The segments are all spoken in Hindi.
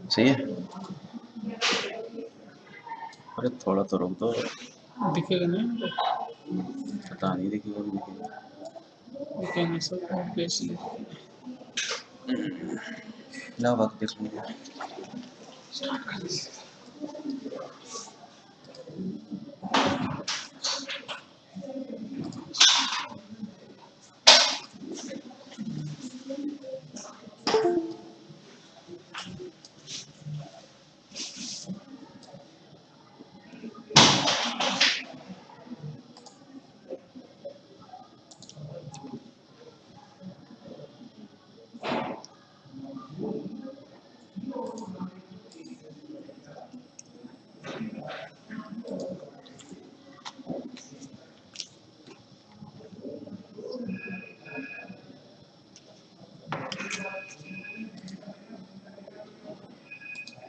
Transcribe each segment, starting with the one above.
सही है। अरे थोड़ा तो रुक दो। दिखेगा नहीं? पता नहीं दिखेगा भी दिखेगा। दिखेगा सब ऑब्वियसली। ना वक्त इसमें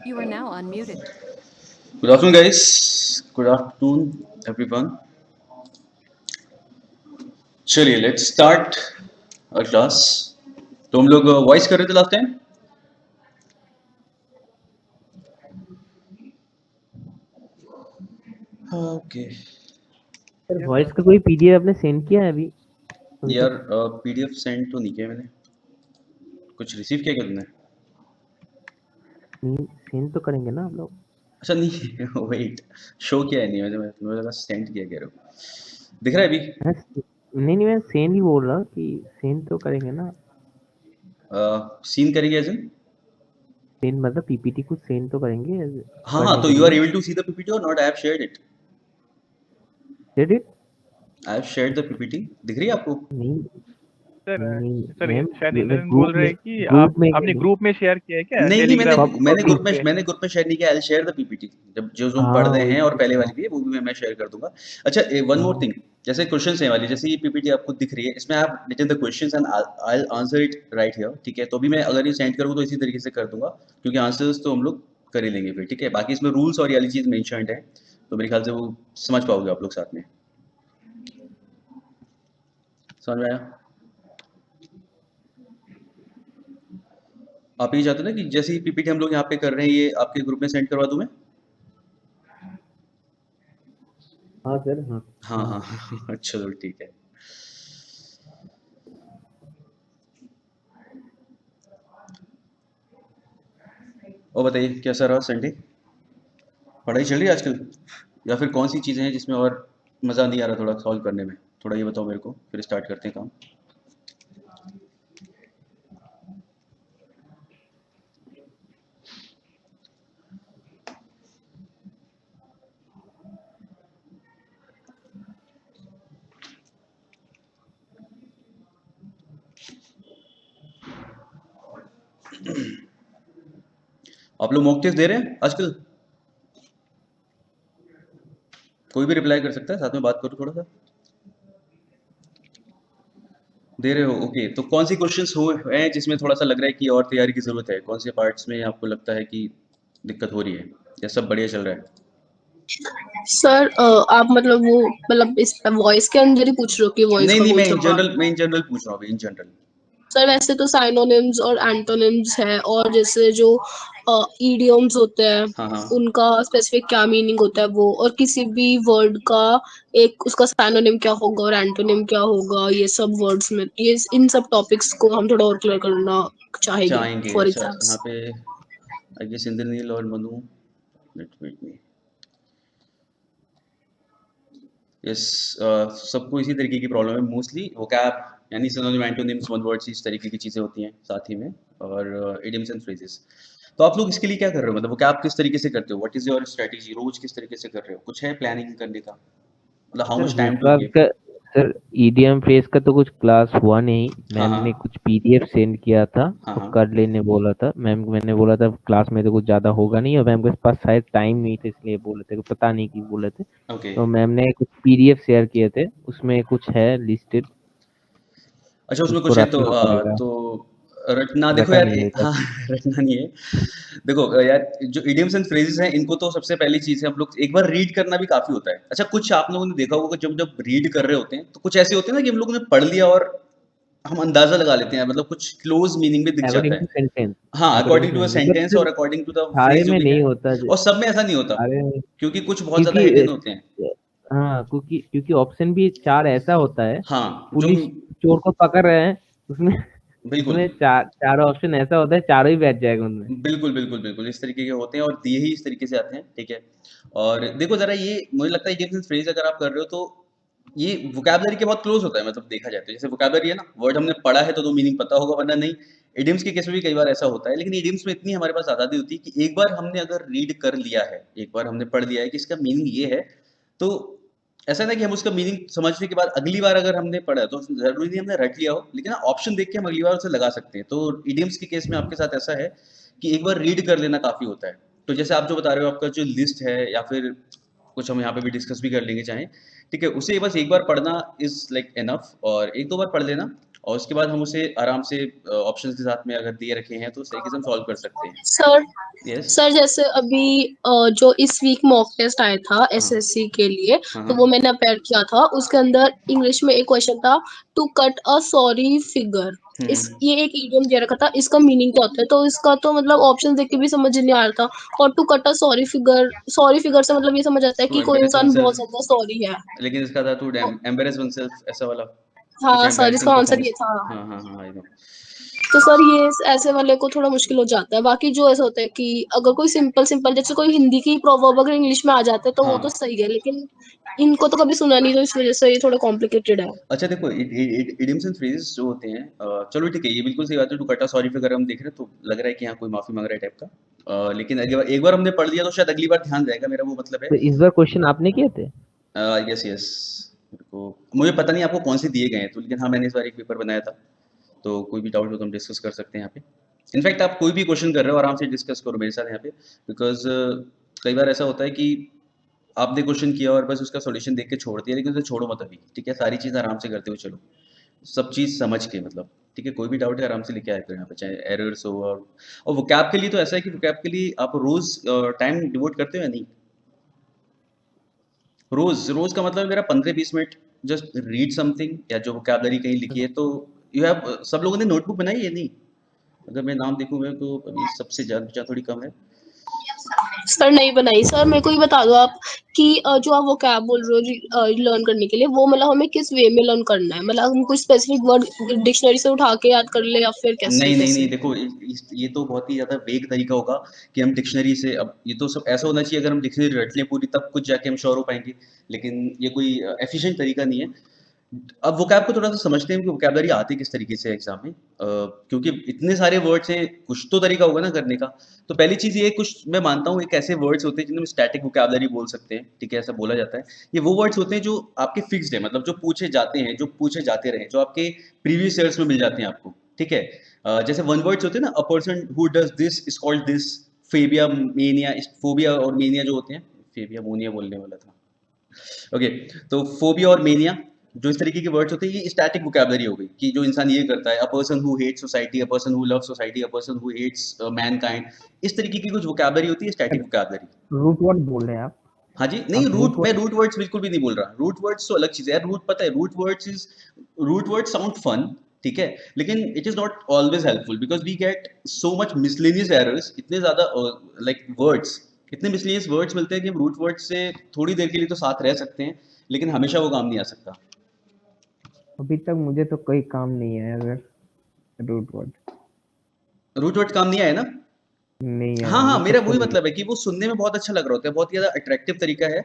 You are now unmuted. Good afternoon, guys. Good afternoon, everyone. चलिए लेट्स स्टार्ट क्लास। तो हम लोग वॉइस कर रहे थे last time. Okay sir voice का कोई पीडीएफ आपने सेंड किया है अभी यार, पीडीएफ सेंड तो नहीं किया मैंने। कुछ रिसीव किया क्या तुमने? नहीं सेंड तो करेंगे ना आप लोग। अच्छा नहीं वेट, शो किया है नहीं मुझे लगा सेंड किया कह रहे हो। दिख रहा है अभी? नहीं नहीं मैं सेंड ही बोल रहा हूँ कि सेंड तो करेंगे ना। सीन करेंगे एज इन? सेंड मतलब पीपीटी कुछ सेंड तो करेंगे हाँ, तो you are able to see the PPT और not? I have shared it. Did it? I have shared the PPT. दिख रही है आपको? नहीं सर नहीं सर मैम शायद मैं इंद्रजीत ग्रुप बोल रहे में हैं कि ग्रुप में आपने ग्रुप में शेयर किया है क्या? नहीं टेलीग्राम मैंने ग्रुप पे? ग्रुप में शेयर नहीं किया। I will share the PPT जब जो हम पढ़ हाँ रहे वही हैं, और पहले हाँ वाली भी है वो भी मैं शेयर कर दूंगा। अच्छा, वन मोर थिंग, जैसे क्वेश्चंस हैं वाली, जैसे ये पीपीटी आपको दिख रही है, इसमें आप written the questions and I will answer it right here. ठीक है, तो भी मैं अगर ये सेंड करूँ तो इसी तरीके से कर दूंगा, क्योंकि आंसर्स तो हम लोग कर ही लेंगे फिर। ठीक है, बाकी इसमें रूल्स और ये वाली चीज मेंशन्ड है, तो मेरे ख्याल से वो समझ पाओगे आप लोग साथ में। समझ में आया? आप ये चाहते हो ना कि जैसे ही पीपीटी हम लोग यहाँ पे कर रहे हैं, ये आपके ग्रुप में सेंड करवा दूं मैं? हाँ सर हाँ हाँ अच्छा चलो ठीक है। और बताइए कैसा रहा संडे? पढ़ाई चल रही है आजकल, या फिर कौन सी चीज़ें हैं जिसमें और मज़ा नहीं आ रहा थोड़ा सॉल्व करने में? थोड़ा ये बताओ मेरे को, फिर स्टार्ट करते हैं काम। आप लोग मॉक टेस्ट दे रहे हैं आजकल? कोई भी रिप्लाई कर सकता है, साथ में बात करो थोड़ा सा। दे रहे हो? ओके, तो कौन सी क्वेश्चंस हुए हैं जिसमें थोड़ा सा लग रहा है कि और तैयारी की ज़रूरत है? कौन से पार्ट्स में आपको लगता है कि दिक्कत हो रही है, या सब बढ़िया चल रहा है? सर आप मतलब वो मतलब इस वॉइस के अंदर ही पूछ रहे हो कि वॉइस का नहीं, कौन मैं सा इन पार्ट? जनरल पूछ रहा हूँ, इन जनरल। सर वैसे तो साइनोनिम्स और एंटोनिम्स है, और जैसे जो इडियम्स होते हैं हाँ उनका स्पेसिफिक क्या मीनिंग होता है वो, और किसी भी वर्ड का एक उसका साइनोनिम क्या होगा और एंटोनिम क्या होगा, ये सब वर्ड्स में ये इन सब टॉपिक्स को हम थोड़ा और क्लियर करना चाहेंगे चाहेंगे। फॉर अच्छा, एग्जाम्स। यहाँ पे आई गेस इंद्रनील और मनु, लेट मी। यस, सबको इसी तरीके की प्रॉब्लम है मोस्टली। वोकैब यानी सिनोनिम, एंटोनिम्स, वन वर्ड्स, इस तरीके की चीज़ें होती हैं साथ ही में, और इडियम्स एंड फ्रेजेस। तो आप लोग इसके लिए क्या कर रहे हो? मतलब वोकैब किस तरीके से करते हो? What is your strategy? रोज किस तरीके से कर रहे हो? कुछ है प्लानिंग करने का? मतलब how sir much time to vocab give? का सर ईडीएम फ्रेज का तो कुछ क्लास हुआ नहीं। हाँ मैम ने हाँ कुछ पीडीएफ सेंड किया था हाँ और हाँ कर लेने बोला था। मैंने बोला था क्लास में तो कुछ ज्यादा होगा नहीं, और मैम के पास शायद टाइम नहीं था इसलिए बोले थे, पता नहीं क्यों बोले थे। ओके। तो मैम ने कुछ पीडीएफ शेयर किए थे, उसमें कुछ है लिस्टेड, अच्छा, उसमें उसको कुछ है तो रखना पड़ेगा। तो रटना देखो रटा यार नहीं है हाँ रटना नहीं है। देखो यार जो इडियम्स एंड फ्रेजेस हैं इनको तो सबसे पहली चीज़ है हम लोग एक बार रीड करना भी काफ़ी होता है। अच्छा कुछ आप लोगों ने देखा होगा जब जब रीड कर रहे होते हैं तो कुछ ऐसे होते हैं ना कि हम लोगों ने पढ़ लिया और हम अंदाज़ा लगा लेते हैं मतलब कुछ क्लोज़ मीनिंग भी दिख जाता अकॉर्डिंग है। टू सेंटेंस, हाँ, according according to to a sentence, sentence और बट अकॉर्डिंग टू द सारे फ्रेज़ जो में भी है नहीं होता और सब में ऐसा नहीं होता सारे में, क्योंकि कुछ बहुत ज़्यादा क्योंकि हिडन होते हैं। हाँ, क्योंकि ऑप्शन भी चार ऐसा होता है, हाँ, जो पुलिस चोर को पकड़ रहे हैं, उसमें बिल्कुल। उसमें चारों ऑप्शन ऐसा होता है, चारों ही बैठ जाएगा उनमें। बिल्कुल, बिल्कुल, बिल्कुल, इस तरीके के होते हैं और दिए ही इस तरीके से आते हैं, ठीक है? और देखो ज़रा ये मुझे लगता है इडियम्स एंड फ्रेज़ अगर आप कर रहे हो तो ये वोकैब्युलरी के बहुत क्लोज़ होता है मतलब देखा जाए तो। जैसे वोकैब्युलरी है ना, वर्ड हमने पढ़ा है तो मीनिंग पता होगा वरना नहीं। इडियम्स के केस में भी कई बार ऐसा होता है, लेकिन इडियम्स में इतनी हमारे पास आज़ादी होती है कि एक बार हमने अगर रीड कर लिया है, एक बार हमने पढ़ लिया है कि इसका मीनिंग ये है, तो ऐसा नहीं कि हम उसका मीनिंग समझने के बाद अगली बार अगर हमने पढ़ा है तो ज़रूरी नहीं हमने रट लिया हो, लेकिन हाँ, ऑप्शन देख के हम अगली बार उसे लगा सकते हैं। तो इडियम्स के केस में आपके साथ ऐसा है कि एक बार रीड कर लेना काफ़ी होता है। तो जैसे आप जो बता रहे हो आपका जो लिस्ट है या फिर कुछ हम यहाँ पे भी डिस्कस भी कर लेंगे चाहें, ठीक है? उसे बस एक बार पढ़ना इज़ लाइक इनफ और 1-2 बार पढ़ लेना और उसके बाद हम उसे आराम से ऑप्शंस के साथ में अगर दिए रखे हैं तो उस तरीके से हम सॉल्व कर सकते हैं। Sir yes. सर जैसे अभी जो इस वीक मॉक टेस्ट आया था हाँ। एसएससी के लिए, हाँ, तो वो हाँ। मैंने अपेयर किया था। उसके अंदर इंग्लिश में एक क्वेश्चन था, to cut a sorry figure. हुँ, इस हुँ। ये एक इडियम दे रखा था, इसका मीनिंग क्या होता है? तो इसका तो मतलब ऑप्शन देख के भी समझ नहीं आ रहा था। और to cut a sorry figure से मतलब ये समझ आता है टू कि कोई एम्बैरेस इंसान बहुत वनसेल्फ ज्यादा सॉरी है। लेकिन इसका था टू तो, एम्बैरेस वनसेल्फ ऐसा वाला कुछ हाँ सर, एम्बैरेसिंग इसका आंसर ये परफॉर्मेंस। था। हाँ, हाँ, हाँ, आई नो। तो सर ये ऐसे वाले को थोड़ा मुश्किल हो जाता है। बाकी जो ऐसा होता है कि अगर कोई सिंपल सिंपल जैसे कोई हिंदी की प्रोवर्ब अगर इंग्लिश में आ जाते हैं तो वो तो हाँ। सही है, लेकिन इनको तो कभी सुना नहीं, तो इस वजह से ये थोड़ा कॉम्प्लिकेटेड है। अच्छा देखो इडियम्स एंड फ्रेजेस जो होते हैं चलो ठीक है ये बिल्कुल सही बात है to cut a sorry figure हम देख रहे हैं तो लग रहा है कि हाँ कोई माफी मांग रहा है टाइप का लेकिन एक बार हमने पढ़ लिया तो शायद अगली बार ध्यान जाएगा मेरा वो मतलब है। तो इस बार क्वेश्चन आपने किए थे? यस यस मेरे को मुझे पता नहीं आपको कौन से दिए गए हैं तो लेकिन हाँ मैंने इस बार एक पेपर बनाया था तो कोई भी डाउट हो तो हम डिस्कस कर सकते हैं यहाँ पे। इनफैक्ट आप कोई भी क्वेश्चन कर रहे हो आराम से डिस्कस करो मेरे साथ यहाँ पे बिकॉज कई बार ऐसा होता है कि आपने क्वेश्चन किया और बस उसका सॉल्यूशन देख के छोड़ दिया लेकिन उसे छोड़ो मत अभी, ठीक है? सारी चीज़ आराम से करते हुए चलो, सब चीज़ समझ के मतलब, ठीक है? कोई भी डाउट है आराम से लेके आया करो यहाँ पे, चाहे एरर्स हो और वोकैब के लिए तो ऐसा है कि वोकैब के लिए आप रोज़ टाइम डिवोट करते हो या नहीं? रोज़ का मतलब मेरा 15-20 मिनट जस्ट रीड समथिंग या जो वोकैब्युलरी कहीं लिखी है तो यू हैव सब लोगों ने नोटबुक बनाई है नहीं? अगर मैं नाम देखूँ मैं तो अभी सबसे ज़्यादा थोड़ी कम है। सर नहीं बनाई। सर मेरे को ये बता दो आप कि जो आप वो क्या बोल रहे हो लर्न करने के लिए, वो मतलब हमें किस वे में लर्न करना है? मतलब हम कोई स्पेसिफिक वर्ड डिक्शनरी से उठा के याद कर ले या फिर कैसे नहीं, नहीं, नहीं, कैसे? देखो ये तो बहुत ही ज़्यादा वेग तरीका होगा कि हम डिक्शनरी से अब ये तो सब ऐसा होना चाहिए अगर हम डिक्शनरी रट लें पूरी तब कुछ जाके हम श्योर हो पाएँगे, लेकिन ये कोई एफ़िशिएंट तरीका नहीं है। अब वोकैब को थोड़ा-सा समझते हैं कि वोकैब्युलरी आती किस तरीके से है एग्ज़ाम में क्योंकि इतने सारे वर्ड्स हैं, कुछ तो तरीका होगा ना करने का। तो पहली चीज़ ये है कुछ मैं मानता हूँ एक ऐसे वर्ड्स होते हैं जिन्हें हम स्टैटिक वोकैब्युलरी बोल सकते हैं, ठीक है? ऐसा बोला जाता है। ये वो वर्ड्स होते हैं जो आपके फिक्स्ड हैं मतलब जो पूछे जाते हैं, जो पूछे जाते रहे, जो आपके प्रीवियस ईयर्स में मिल जाते हैं आपको, ठीक है? जैसे वन वर्ड्स होते हैं ना a person who does this is called this, phobia, mania phobia और मेनिया जो होते हैं, फेबिया, मोनिया बोलने वाला था। ओके तो फोबिया और मेनिया जो इस तरीके के वर्ड्स होते हैं ये स्टैटिक वोकैब्युलरी हो गई कि जो इंसान ये करता है a person who hates society, a person who loves society, a person who hates mankind, इस तरीके की कुछ वोकैब्युलरी होती है स्टैटिक वोकैब्युलरी। रूट वर्ड बोल रहे हैं आप? हाँ जी, नहीं आप रूट मैं वर्ड? रूट वर्ड्स बिल्कुल भी नहीं बोल रहा। रूट वर्ड्स तो अलग चीज़ है यार, रूट पता है रूट वर्ड्स साउंड फन, ठीक है? लेकिन it is not always helpful because we get so much miscellaneous errors इतने ज़्यादा लाइक वर्ड्स इतने मिसलेनियस वर्ड्स मिलते हैं कि हम रूट वर्ड्स से थोड़ी देर के लिए तो साथ रह सकते हैं, लेकिन हमेशा वो काम नहीं आ सकता। अभी तक मुझे तो कोई काम नहीं आया अगर रूट वर्ड, रूट वर्ड्स काम नहीं आए ना? नहीं हाँ, आया हाँ, अभी मेरा तक तो वही नहीं। मतलब है कि वो सुनने में बहुत अच्छा लग रहा होता है, बहुत ही ज़्यादा अट्रैक्टिव तरीका है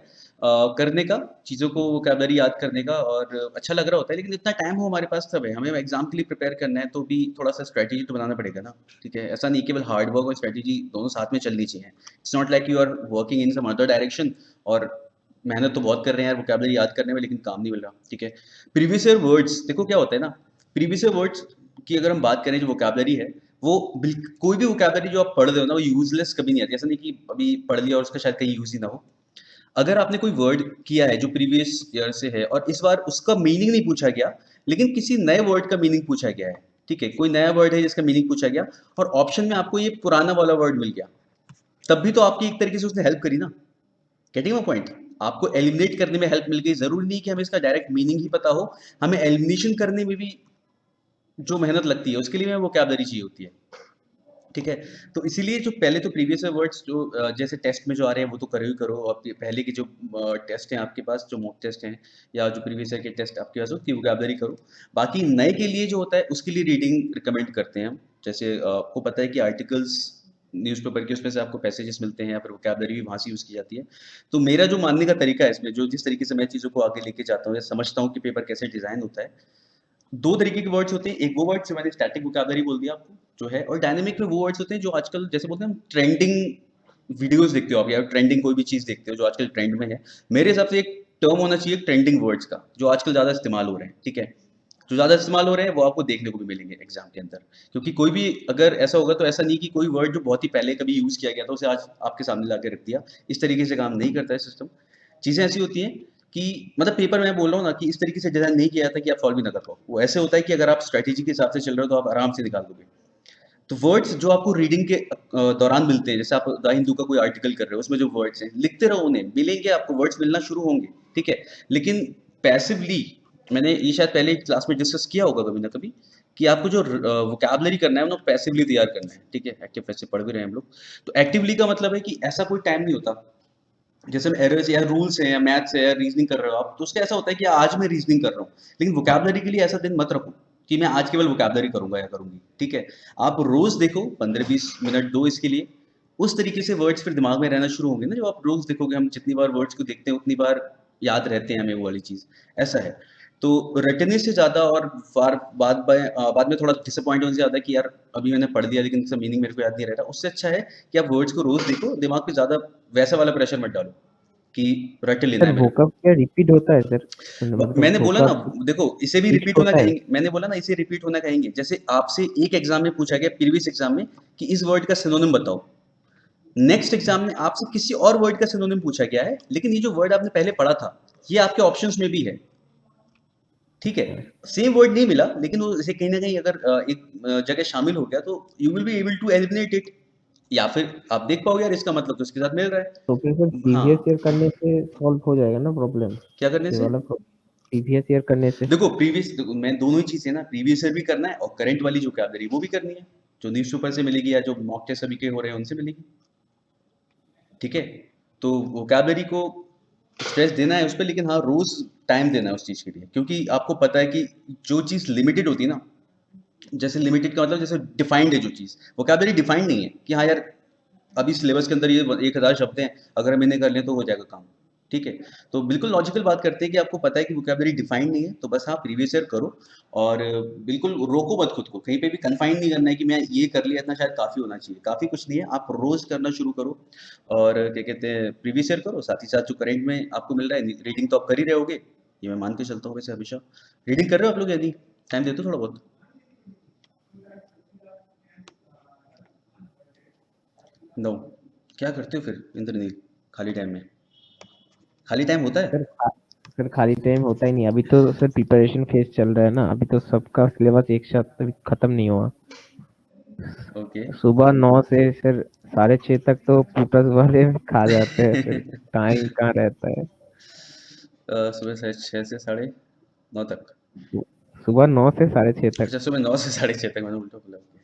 करने का, चीज़ों को वोकैब्युलरी याद करने का और अच्छा लग रहा होता है, लेकिन इतना टाइम हो हमारे पास तब है। हमें एग्ज़ाम के लिए प्रिपेयर करना है, तो भी थोड़ा-सा स्ट्रैटेजी तो बनाना पड़ेगा ना, ठीक है? ऐसा नहीं केवल हार्ड वर्क और स्ट्रैटेजी दोनों साथ में चलनी चाहिए। It's not like you are working in some other direction और मेहनत तो बहुत कर रहे हैं यार वोकैब्युलरी याद करने में, लेकिन काम नहीं मिल रहा, ठीक है? प्रीवियस ईयर वर्ड्स देखो क्या होता है ना, प्रीवियस ईयर वर्ड्स की अगर हम बात करें जो वोकैब्युलरी है वो कोई भी वोकैब्युलरी जो आप पढ़ रहे हो ना वो यूजलेस कभी नहीं आती। ऐसा नहीं कि अभी पढ़ लिया और उसका शायद कहीं यूज ही ना हो। अगर आपने कोई वर्ड किया है जो प्रीवियस ईयर से है और इस बार उसका मीनिंग नहीं पूछा गया लेकिन किसी नए वर्ड का मीनिंग पूछा गया है, ठीक है, कोई नया वर्ड है जिसका मीनिंग पूछा गया और ऑप्शन में आपको ये पुराना वाला वर्ड मिल गया, तब भी तो आपकी एक तरीके से उसने हेल्प करी ना। Getting my point? आपको एलिमिनेट करने में हेल्प मिल गई, जरूरी नहीं कि हमें इसका डायरेक्ट मीनिंग ही पता हो, हमें एलिमिनेशन करने में भी जो मेहनत लगती है उसके लिए हमें वोकैबुलरी चाहिए होती है, ठीक है। तो इसीलिए जो पहले तो प्रीवियस वर्ड्स जो जैसे टेस्ट में जो आ रहे हैं वो तो करो ही करो, और पहले के जो टेस्ट हैं आपके पास, जो मॉक टेस्ट हैं या जो प्रीवियस ईयर के टेस्ट आपके पास हो, उसकी वोकैबुलरी करो। बाकी नए के लिए जो होता है उसके लिए रीडिंग रिकमेंड करते हैं हम। जैसे आपको पता है कि आर्टिकल्स न्यूज़पेपर के उसमें से आपको पैसेजेस मिलते हैं या फिर वोकैबुलरी भी वहाँ से यूज़ की जाती है। तो मेरा जो मानने का तरीका है इसमें, जो जिस तरीके से मैं चीज़ों को आगे लेके जाता हूँ या समझता हूँ कि पेपर कैसे डिज़ाइन होता है, दो तरीके के वर्ड्स होते हैं। एक वो वर्ड से मैंने स्टैटिक वोकैबुलरी बोल दिया आपको जो है, और डायनेमिक में वो वर्ड्स होते हैं जो आजकल जैसे बोलते हैं हम ट्रेंडिंग वीडियोस देखते हो आप या ट्रेंडिंग कोई भी चीज़ देखते हो जो आजकल ट्रेंड में है। मेरे हिसाब से एक टर्म होना चाहिए ट्रेंडिंग वर्ड्स का, जो आजकल ज़्यादा इस्तेमाल हो रहे हैं, ठीक है। जो ज़्यादा इस्तेमाल हो रहे हैं वो आपको देखने को भी मिलेंगे एग्जाम के अंदर, क्योंकि कोई भी अगर ऐसा होगा तो ऐसा नहीं कि कोई वर्ड जो बहुत ही पहले कभी यूज़ किया गया था उसे आज आपके सामने ला के रख दिया। इस तरीके से काम नहीं करता है सिस्टम। चीज़ें ऐसी होती हैं कि मतलब पेपर मैं बोल रहा हूँ ना कि इस तरीके से डिज़ाइन नहीं किया जाता कि आप सॉल्व भी ना कर पाओ। वो ऐसे होता है कि अगर आप स्ट्रैटेजी के हिसाब से चल रहे हो तो आप आराम से निकाल दोगे। तो वर्ड्स जो आपको रीडिंग के दौरान मिलते हैं, जैसे आप द हिंदू का कोई आर्टिकल कर रहे हो, उसमें जो वर्ड्स हैं लिखते रहो, उन्हें मिलेंगे, आपको वर्ड्स मिलना शुरू होंगे, ठीक है। लेकिन पैसिवली, मैंने ये शायद पहले क्लास में डिस्कस किया होगा कभी ना कभी, कि आपको जो वोकैबुलरी करना है वो पैसिवली तैयार करना है, ठीक है। एक्टिव पैसिव पढ़ भी रहे हैं हम लोग। तो एक्टिवली का मतलब है कि ऐसा कोई टाइम नहीं होता, जैसे एरर्स या रूल्स हैं या मैथ्स है या रीजनिंग कर रहे हो आप, तो उसका ऐसा होता है कि आज मैं रीजनिंग कर रहा हूँ, लेकिन वोकैबुलरी के लिए ऐसा दिन मत रखो कि मैं आज केवल वोकैबुलरी करूंगा या करूंगी, ठीक है। आप रोज देखो, 15-20 मिनट दो इसके लिए। उस तरीके से वर्ड्स फिर दिमाग में रहना शुरू होंगे ना, जब आप रोज देखोगे। हम जितनी बार वर्ड्स को देखते हैं उतनी बार याद रहते हैं हमें वो वाली चीज, ऐसा है। तो रटने से ज्यादा और बाद में थोड़ा डिसअपॉइंट होने से ज्यादा कि यार अभी मैंने पढ़ दिया लेकिन इसका मीनिंग मेरे को याद नहीं रह रहा, उससे अच्छा है कि आप वर्ड्स को रोज देखो, दिमाग पे ज्यादा वैसा वाला प्रेशर मत डालो कि रट लेना सर है मेरे वोकब क्या रिपीट होता है सर? को। मतलब मैंने बोला ना, वोकब देखो इसे भी टेस्ट रिपीट होना होता है? कहेंगे, मैंने बोला ना इसे रिपीट होना कहेंगे। जैसे आपसे एक एग्जाम में पूछा गया, प्रीवियस एग्जाम में, कि इस वर्ड का सिनोनिम बताओ। नेक्स्ट एग्जाम में आपसे किसी और वर्ड का सिनोनिम पूछा गया है, लेकिन ये जो वर्ड आपने पहले पढ़ा था ये आपके ऑप्शंस में भी है, ठीक है। सेम वर्ड नहीं मिला, लेकिन वो इसे कहीं ना कहीं अगर एक जगह शामिल हो गया तो you will be able to eliminate it, या फिर आप देख पाओगे यार इसका मतलब तो इसके साथ मिल रहा तो फिर सर है। प्रीवियस ईयर हाँ, करने से सॉल्व हो जाएगा ना प्रॉब्लम? क्या करने ये से? वाला प्रीवियस ईयर करने से? देखो प्रीवियस, मैं दोनों ही चीजें ना, प्रीवियस ईयर भी करना है और करंट वाली जो वोकैबुलरी वो भी करनी है, जो न्यूज़पेपर से मिलेगी या जो मॉक टेस्ट सभी के हो रहे हैं उनसे मिलेगी, ठीक है। तो वोकैबुलरी को स्ट्रेस देना है उस पर, लेकिन हाँ रोज टाइम देना है उस चीज के लिए, क्योंकि आपको पता है कि जो चीज लिमिटेड होती है ना, जैसे लिमिटेड का मतलब जैसे डिफाइंड है जो चीज, वोकैबुलरी डिफाइंड नहीं है कि हाँ यार अभी सिलेबस के अंदर ये 1000 शब्द हैं, अगर हम इन्हें कर लें तो हो जाएगा काम, ठीक है। तो बिल्कुल लॉजिकल बात करते हैं कि आपको पता है कि वोकैबुलरी डिफाइंड नहीं है, तो बस आप प्रीवियस ईयर करो। और बिल्कुल रोको मत खुद को, कहीं पे भी कन्फाइन नहीं करना है कि मैं ये कर लिया इतना शायद काफ़ी होना चाहिए, काफ़ी कुछ नहीं है, आप रोज़ करना शुरू करो। और क्या कहते हैं, प्रीवियस ईयर करो, साथ ही साथ जो करंट में आपको मिल रहा है, रीडिंग तो आप कर ही रहे होगे, ये मैं मान के चलता हूँ वैसे हमेशा। रीडिंग कर रहे हो आप लोग या नहीं? टाइम देते हो थोड़ा बहुत? नो। क्या करते हो फिर इंद्रनील खाली टाइम में? खाली टाइम होता है? सर सर खाली टाइम होता ही नहीं, अभी तो सर प्रिपरेशन फेज चल रहा है ना, अभी तो सबका सिलेबस एक साथ अभी खत्म नहीं हुआ। ओके। सुबह 9 से सर 6:30 तक तो पेपर्स वाले खा जाते हैं, फिर टाइम कहाँ रहता है? सुबह से 6 से 9:30 तक? सुबह 9 से 6:30 तक। अच्छा, सुबह 9 से 6:30 तक, मैंने उल्टा बोला। ओके।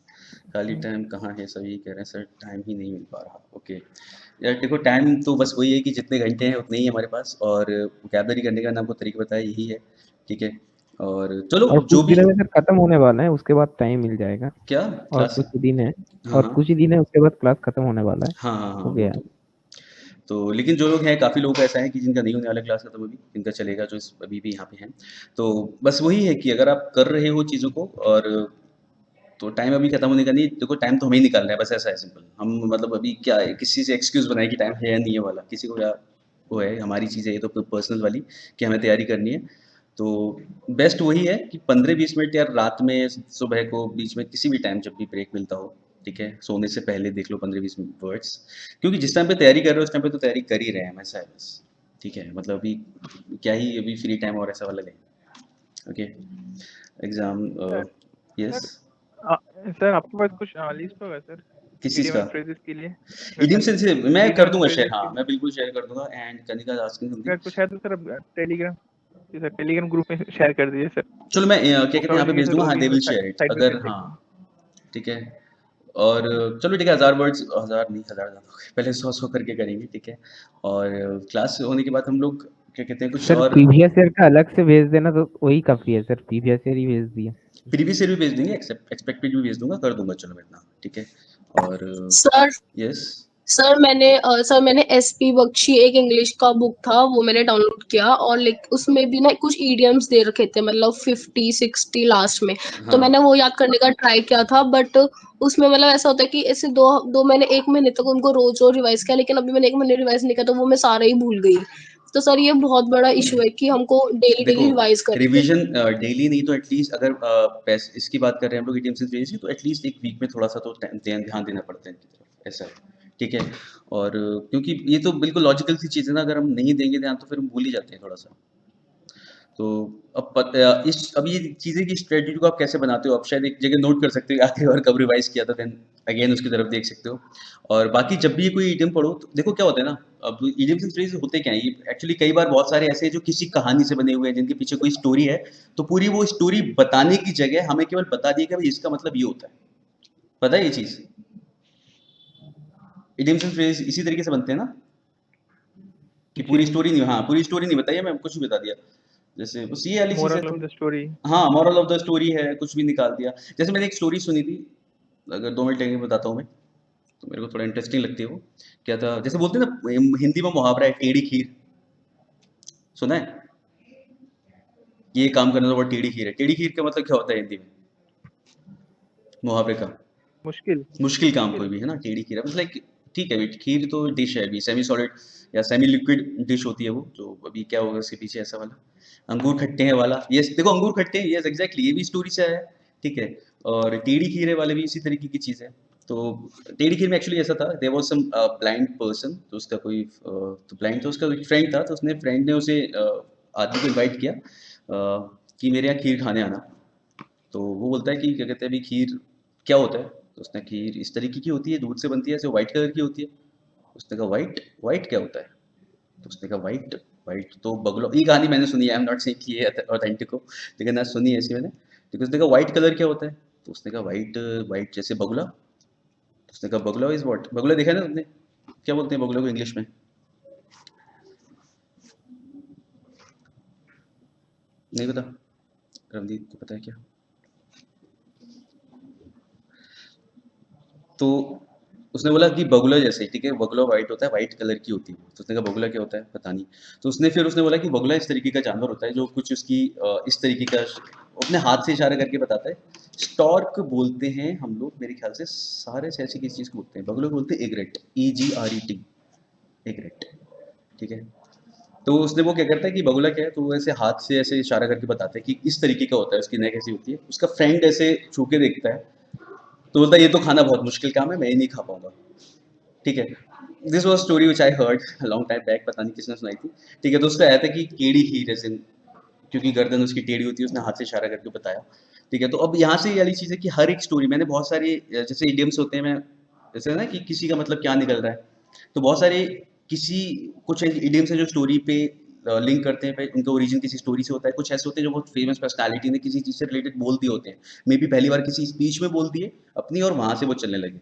खाली टाइम कहाँ है, सभी कह रहे हैं सर टाइम ही नहीं मिल पा रहा। ओके यार देखो, टाइम तो बस वही है कि जितने घंटे हैं उतने ही हमारे पास, और वोकैबुलरी करने का मैंने आपको तरीका बताया यही है, ठीक है। और चलो और कुछ जो भी, दिनों में सर खत्म होने वाला है, उसके बाद टाइम मिल जाएगा। क्या और क्लास? कुछ ही दिन है। हाँ और हाँ कुछ ही दिन है, उसके बाद क्लास खत्म होने वाला है। हाँ हाँ हाँ, हो वो गया। तो लेकिन जो लोग हैं, काफ़ी लोग ऐसा है कि जिनका नहीं होने वाला क्लास खत्म अभी, जिनका चलेगा, जो अभी भी यहाँ पे हैं। तो बस वही है कि अगर आप कर रहे हो चीज़ों को, और तो टाइम अभी खत्म होने का नहीं, देखो टाइम तो हमें ही निकालना है, बस ऐसा है सिंपल। हम मतलब अभी क्या है, किसी से एक्सक्यूज़ बनाए कि टाइम है या नहीं है वाला, किसी को क्या वो है, हमारी चीज़ है ये तो पर्सनल वाली, कि हमें तैयारी करनी है। तो बेस्ट वही है कि 15-20 मिनट यार रात में, सुबह को, बीच में किसी भी टाइम जब भी ब्रेक मिलता हो, ठीक है, सोने से पहले देख लो 15-20 वर्ड्स, क्योंकि जिस टाइम पे तैयारी कर रहे हो उस टाइम पे तो तैयारी कर ही रहे हैं हम, ऐसा है बस, ठीक है। मतलब अभी क्या ही अभी फ्री टाइम और ऐसा वाला लें। Okay. Exam. Sir yes. Sir sir आपके पास कुछ लिस्ट होगा सर किस चीज़ इडियम का? एंड फ्रेजेस के लिए? इडियम सेंस मैं कर इडियम एंड दूंगा शेयर, फ्रेजेस हाँ के लिए मैं बिल्कुल शेयर कर दूंगा। एंड कनिका आस्किंग अगर समथिंग। कुछ है तो सर टेलीग्राम, जी सर टेलीग्राम ग्रुप में शेयर कर दीजिए सर। चलो मैं क्या कहते बुक हैं यहाँ आउट पे नहीं है भेज सर, दूंगा, वो हाँ भी दे हम विल लोग शेयर इट साइड बाय अगर, साइड हाँ देखेंगे। ठीक है। और चलो ठीक है, 1000 वर्ड्स, 1000 नहीं 1000 ज़्यादा हो गए, पहले 100 करके करेंगे, ठीक है। और क्लास होने के बाद हम लोग क्या कहते हैं कुछ सर और प्रीवियस ईयर का अलग से भेज देना तो वही काफी है सर, प्रीवियस ईयर ही भेज दिया। प्रीवियस ईयर भी भेज देंगे, एक्सपेक्टेड भी भेज दूंगा, कर दूंगा चलो मैं इतना, ठीक है। और सर यस सर मैंने एसपी बख्शी एक इंग्लिश का बुक था वो मैंने डाउनलोड किया, और लाइक उसमें भी ना कुछ इडियम्स दे रखे थे, मतलब 50-60 लास्ट में। तो हाँ मैंने वो याद करने का ट्राई किया था, बट उसमें मतलब ऐसा होता है कि ऐसे दो दो मैंने 1 महीने तक उनको रोज रोज रिवाइज किया, लेकिन अभी मैंने 1 महीने रिवाइज नहीं किया तो वो मैं सारा ही भूल गई। तो सर ये बहुत बड़ा इशू है कि हमको डेली देखो, डेली रिवाइज करनी है। रिवीजन डेली नहीं तो एटलीस्ट अगर इसकी बात कर रहे हैं हम लोग एटीएम से की, तो एटलीस्ट एक वीक में थोड़ा सा तो ध्यान देना पड़ता है इनकी तरफ, ऐसा है, ठीक है। और क्योंकि ये तो बिल्कुल लॉजिकल सी चीज़ है ना, अगर हम नहीं देंगे ध्यान तो फिर हम भूल ही जाते हैं थोड़ा सा। तो अब ये चीज़ें की स्ट्रेटजी को आप कैसे बनाते हो, आप शायद एक जगह नोट कर सकते हो आखिरी बार कब रिवाइज किया था, देन अगेन उसकी तरफ देख सकते हो। और बाकी जब भी कोई इडियम पढ़ो तो देखो क्या होता है ना, अब इडियम्स एंड फ्रेज होते क्या हैं, ये एक्चुअली कई बार बहुत सारे ऐसे हैं जो किसी कहानी से बने हुए हैं, जिनके पीछे कोई स्टोरी है, तो पूरी वो स्टोरी बताने की जगह हमें केवल बता दिया कि भाई इसका मतलब ये होता है। पता है ये चीज़, इडियम्स एंड फ्रेज इसी तरीके से बनते हैं ना, कि जी पूरी स्टोरी नहीं, हाँ पूरी स्टोरी नहीं बताई है, मैं कुछ भी बता दिया, जैसे बस ये वाली चीज़ है मोरल ऑफ तो। The story. हाँ, मोरल ऑफ द स्टोरी है, कुछ भी निकाल दिया। जैसे मैंने एक स्टोरी सुनी थी, अगर 2 मिनट लगेंगे बताता हूँ मैं, तो मेरे को थोड़ा इंटरेस्टिंग लगती है वो। क्या था, जैसे बोलते हैं ना हिंदी में मुहावरा है टेढ़ी खीर, सुना है? ये काम करना तो बहुत टेढ़ी खीर है। टेढ़ी खीर का मतलब क्या होता है हिंदी में, मुहावरे का? मुश्किल। मुश्किल काम कोई भी है ना, टेढ़ी खीर है मतलब लाइक, ठीक है बेट, खीर तो डिश है अभी, सेमी सॉलिड या सेमी लिक्विड डिश होती है वो, जो अभी क्या होगा उसके पीछे ऐसा वाला, अंगूर खट्टे हैं वाला, यस देखो अंगूर खट्टे हैं, यस एग्जैक्टली, ये भी स्टोरी से आया है, ठीक है। और टेढ़ी खीर है वाले भी इसी तरीके की चीज़ है। तो टेढ़ी खीर में एक्चुअली ऐसा था, there was some blind person, तो उसका कोई तो ब्लाइंड था, उसका एक फ्रेंड था, तो उसने फ्रेंड ने उसे आदमी को इनवाइट किया कि मेरे यहाँ खीर खाने आना। तो वो बोलता है कि क्या कहते हैं अभी खीर क्या होता है, तो उसने खीर इस तरीके की होती है, दूध से बनती है, ऐसे वाइट कलर की होती है। उसने कहा वाइट, वाइट क्या होता है? तो उसने कहा वाइट, वाइट तो बगुला, ये कहानी मैंने सुनी है, आई एम नॉट सेइंग कि ये ऑथेंटिक हो, लेकिन मैं सुनी है ऐसी मैंने। तो उसने कहा वाइट कलर क्या होता है? तो उसने कहा वाइट, वाइट जैसे बगुला। तो उसने कहा बगुला इज व्हाट, बगुला देखा है ना तुमने, क्या बोलते हैं बगुला को इंग्लिश में? नहीं पता? रवनीत को पता है क्या? तो उसने बोला कि बगुला जैसे, ठीक है, बगुला वाइट होता है, वाइट कलर की होती है वो। तो उसने कहा बगुला क्या होता है, पता नहीं। तो उसने बोला कि बगुला इस तरीके का जानवर होता है जो कुछ उसकी इस तरीके का अपने हाथ से इशारा करके बताता है। स्टॉर्क बोलते हैं हम लोग मेरे ख्याल से, सारे से ऐसी किसी चीज़ को बोलते हैं, बगुला को बोलते हैं एग्रेट, EGRET, एग्रेट, ठीक है। तो उसने वो क्या करता है कि बगुला क्या है, तो वो ऐसे हाथ से ऐसे इशारा करके बताता है कि इस तरीके का होता है, उसकी नेक ऐसी होती है। उसका फ्रेंड ऐसे छू के देखता है, तो बोलता है ये तो खाना बहुत मुश्किल काम है, मैं ये नहीं खा पाऊंगा, ठीक है। This was story which I heard long time back, पता नहीं किसने सुनाई थी, ठीक है। तो उसका आया था कि टेढ़ी खीर ऐसे, क्योंकि गर्दन उसकी टेढ़ी होती है, उसने हाथ से इशारा करके बताया, ठीक है। तो अब यहाँ से ये वाली चीज़ है कि हर एक स्टोरी मैंने बहुत सारी जैसे इडियम्स होते हैं, मैं जैसे ना कि किसी का मतलब क्या निकल रहा है, तो बहुत सारे किसी कुछ इडियम्स हैं जो स्टोरी पे लिंक करते हैं, उनका ओरिजिन किसी स्टोरी से होता है, कुछ ऐसे होते हैं जो बहुत फेमस पर्सनालिटी ने किसी चीज़ से रिलेटेड बोल दिए होते हैं, मे बी पहली बार किसी स्पीच में बोल दिए अपनी, और वहाँ से वो चलने लगे।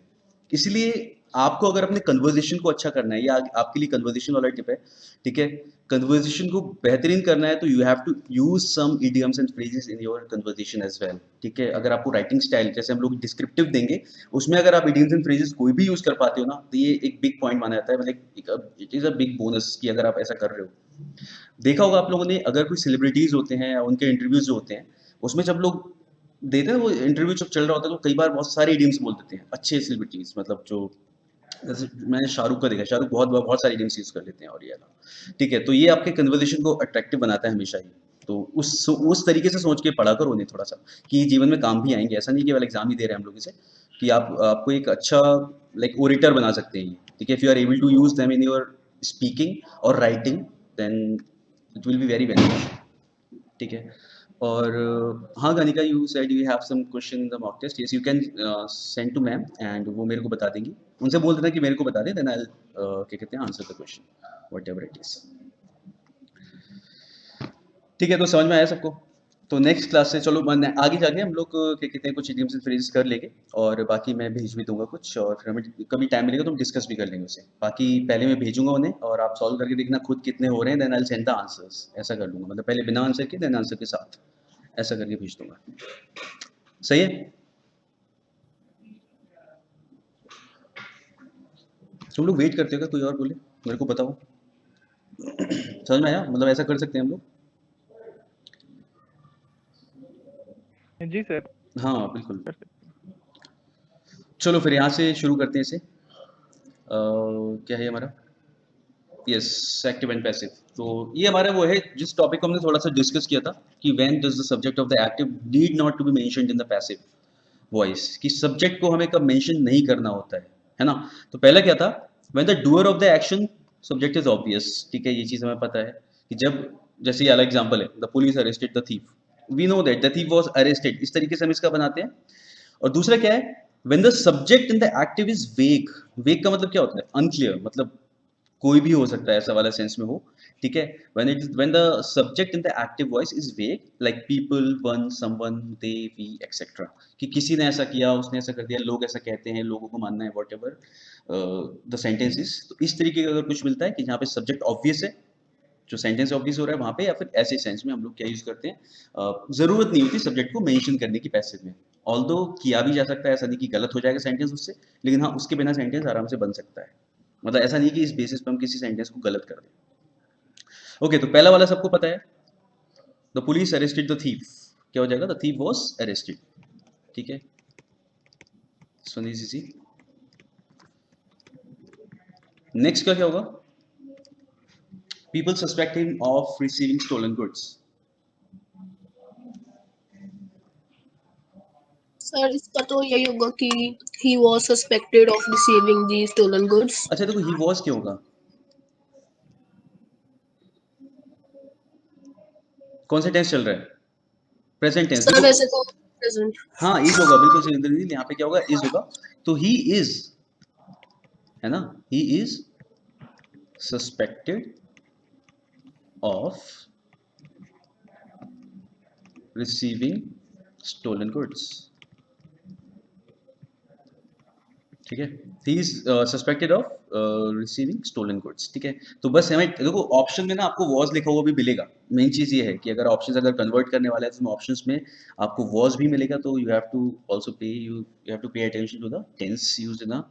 इसलिए आपको अगर अपने कन्वर्सेशन को अच्छा करना है, या आपके लिए कन्वर्सेशन वाला टिप है, ठीक है, कन्वर्सेशन को बेहतरीन करना है, तो you have to use some idioms and phrases in your conversation as well, ठीक है। अगर आपको राइटिंग स्टाइल जैसे हम लोग डिस्क्रिप्टिव देंगे, उसमें अगर आप इडियम्स एंड फ्रेजेस कोई भी यूज कर पाते हो ना, तो ये एक बिग पॉइंट माना जाता है, मतलब it is a big bonus कि अगर आप ऐसा कर रहे हो। देखा होगा आप लोगों ने, अगर कोई सेलिब्रिटीज होते हैं, उनके इंटरव्यूज जो होते हैं, उसमें जब लोग देते हैं वो इंटरव्यू जब चल रहा होता है, तो कई बार बहुत सारे इडियम्स बोल देते हैं, अच्छे सेलिब्रिटीज, मतलब जो जैसे मैंने शाहरुख का देखा, शाहरुख बहुत बहुत सारी इडियम्स यूज कर लेते हैं, और ये वाला, ठीक है। तो ये आपके कन्वर्सेशन को अट्रैक्टिव बनाता है हमेशा ही। तो उस तरीके से सोच के पढ़ा करो उन्हें थोड़ा सा, कि जीवन में काम भी आएंगे, ऐसा नहीं केवल एग्जाम ही दे रहे हैं हम लोग इसे, कि आप आपको एक अच्छा लाइक ओरेटर बना सकते हैं, ठीक है। If you are able to use them in your speaking और writing, then it will be very beneficial, ठीक है। और हाँ Ganika, you said you have some question in the mock test, yes you can send to ma'am and वो मेरे को बता देंगी, उनसे बोल देना कि मेरे को बता दें, देन आई क्या कहते हैं answer the question whatever it is. ठीक है, तो समझ में आया सबको? तो नेक्स्ट क्लास से चलो आगे जाके हम लोग क्या कहते हैं कुछ इडियम्स एंड फ्रेजेस कर लेंगे, और बाकी मैं भेज भी दूंगा कुछ, और फिर हमें कभी टाइम मिलेगा तो हम डिस्कस भी कर लेंगे उसे। बाकी पहले मैं भेजूंगा उन्हें और आप सॉल्व करके देखना खुद कितने हो रहे हैं, then I will send the answers, ऐसा कर लूंगा, मतलब पहले बिना आंसर के देन आंसर के साथ, ऐसा करके भेज दूंगा। सही है? तुम लोग वेट करते हो क्या? कोई और बोले मेरे को बताओ। समझ में आया? मतलब ऐसा कर सकते हैं हम लोग? जी सर। हाँ बिल्कुल। चलो फिर यहाँ से शुरू करते हैं इसे। क्या है हमारा? Yes, active and passive. तो ये हमारा वो है जिस टॉपिक को हमने थोड़ा सा डिस्कस किया था कि when does the subject of the active need not to be mentioned in the passive voice, कि सब्जेक्ट को हमें कब मेंशन नहीं करना होता है ना? तो पहला क्या था? When the doer of the action subject is obvious. ठीक है, ये चीज़ हमें पता है कि जब, जैसे ये अलग एग्जांपल है, the police arrested the thief, we know that the thief was arrested, इस तरीके से हम इसका बनाते हैं। और दूसरा क्या है? When the subject in the active is वेग। वेग का मतलब क्या होता है? अनक्लियर, मतलब कोई भी हो सकता है, ऐसा वाला सेंस में हो। ठीक है, when the subject in the active voice is vague, like people, one, someone, they, we, etc, कि किसी ने ऐसा किया, उसने ऐसा कर दिया, लोग ऐसा कहते हैं, लोगों को मानना है, whatever the sentence is। तो इस तरीके का अगर कुछ मिलता है कि जहाँ पे सब्जेक्ट ऑब्वियस है, जो सेंटेंस ऑब्वियस हो रहा है वहाँ पे, या फिर ऐसे सेंस में हम लोग क्या यूज करते हैं, जरूरत नहीं होती सब्जेक्ट को मेंशन करने की पैसिव में। ऑल्दो किया भी जा सकता है, ऐसा नहीं कि गलत हो जाएगा सेंटेंस उससे, लेकिन हाँ उसके बिना सेंटेंस आराम से बन सकता है। मतलब ऐसा नहीं कि इस बेसिस पे हम किसी सेंटेंस को गलत कर दें। ओके, तो पहला वाला सबको पता है, the police arrested the thief, क्या हो जाएगा? The thief was arrested. ठीक है, सुनिए जी। नेक्स्ट का क्या होगा? People suspect him of receiving stolen goods. Sir इसका तो यही होगा कि he was suspected of receiving the stolen goods। अच्छा देखो, ही वॉज क्यों होगा? कौन सा टेंस चल रहा है? Present tense. सर देखो वैसे तो प्रेजेंट। हाँ इज होगा, बिल्कुल सही इंद्रनील, यहाँ पे क्या होगा? इज होगा। तो ही इज, है ना, he is suspected of receiving stolen goods. ठीक है, he is suspected of receiving stolen goods. ठीक है, तो बस हमें देखो ऑप्शन में ना आपको वॉज लिखा हुआ भी मिलेगा। मेन चीज ये है कि अगर ऑप्शंस अगर कन्वर्ट करने वाला है तो ऑप्शंस में आपको वॉज भी मिलेगा, तो you have to also pay you have to pay attention to the tense used in a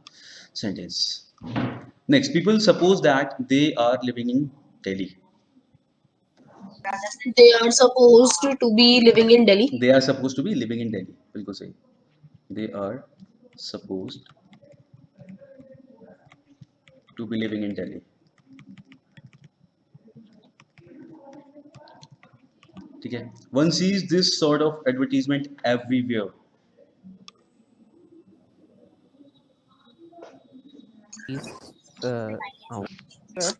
sentence. Next, people suppose that they are living in Delhi. They are supposed to be living in Delhi। They are suppose to be living in Delhi, बिल्कुल सही। They are supposed to be living in Delhi। ठीक है, one sees this sort of advertisement everywhere। is oh, sir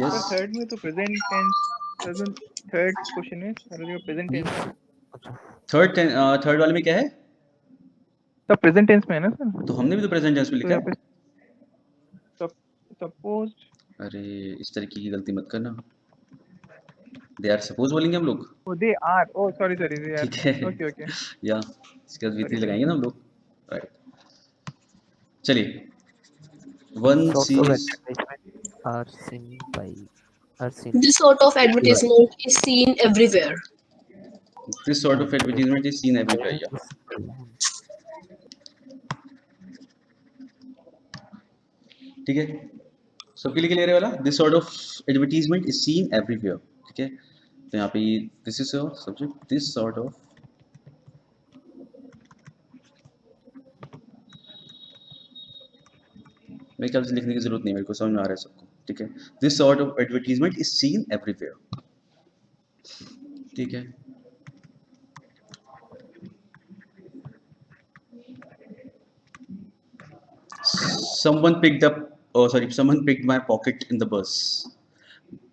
Yes, third में तो प्रेजेंट टेंस, थर्ड क्वेश्चन में सर प्रेजेंट टेंस। थर्ड वाले में क्या है? सर प्रेजेंट टेंस में है ना सर? तो हमने भी तो प्रेजेंट टेंस में तो लिखा यहाँ है। पे सपोज। अरे इस तरीके की गलती मत करना, दे आर सपोज बोलेंगे हम लोग। Oh they are, oh sorry sorry they ठीक आर, है, ओके ओके। या इसके बाद वीथी Sorry, लगाएंगे ना हम लोग, राइट। चलिए, one sorts of sees, advertisement are seen by are seen This sort of right, advertisement is seen everywhere। this sort of advertisement is seen everywhere, yeah। ठीक है, सबके लिए क्लियर है वाला? This sort of advertisement is seen everywhere. ठीक है, तो यहाँ पे this is your subject, this sort of मेरे ख्याल से लिखने की जरूरत नहीं, मेरे को समझ में आ रहा है सबको। ठीक है, this sort of advertisement is seen everywhere. ठीक है, someone picked up, oh sorry, someone picked my pocket in the bus।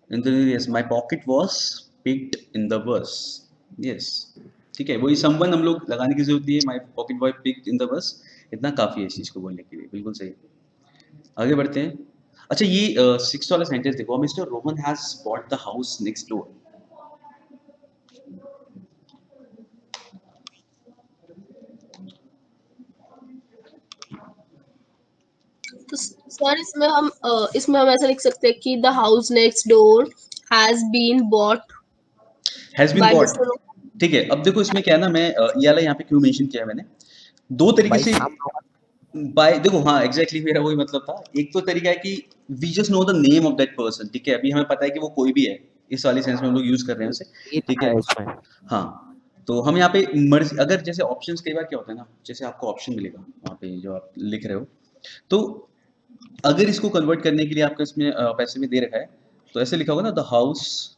In the, yes, my pocket was picked in the bus। Yes, ठीक है, वही समवन हम लोग लगाने की जरूरत नहीं है, my pocket boy picked in the bus, इतना काफी है इस चीज को बोलने के लिए, बिल्कुल सही। आगे बढ़ते हैं। अच्छा ये 6 वाला सेंटेंस देखो, mister Rohan has bought the house next door. तो सर इसमें हम ऐसा लिख सकते हैं कि the house next door has been bought has been by bought, mister. ठीक है। अब देखो इसमें क्या है ना, मैं ये वाला यहाँ पे क्यों मेंशन किया है मैंने, दो तरीके बाय से सम रोहन। बाय, देखो हाँ एग्जैक्टली मेरा वही मतलब था। एक तो तरीका है कि we just know the name of that person, ठीक है, अभी हमें पता है कि वो कोई भी है, इस वाली सेंस में हम लोग यूज कर रहे हैं उसे, ये ठीक लिखा है। है इसमें। हाँ, तो हम यहाँ पे मर्जी, अगर जैसे ऑप्शंस कई बार क्या होता है ना, जैसे आपको ऑप्शन मिलेगा वहाँ पे जो आप लिख रहे हो, तो अगर इसको कन्वर्ट करने के लिए आपको इसमें पैसे में दे रखा है, तो ऐसे लिखा होगा ना, the house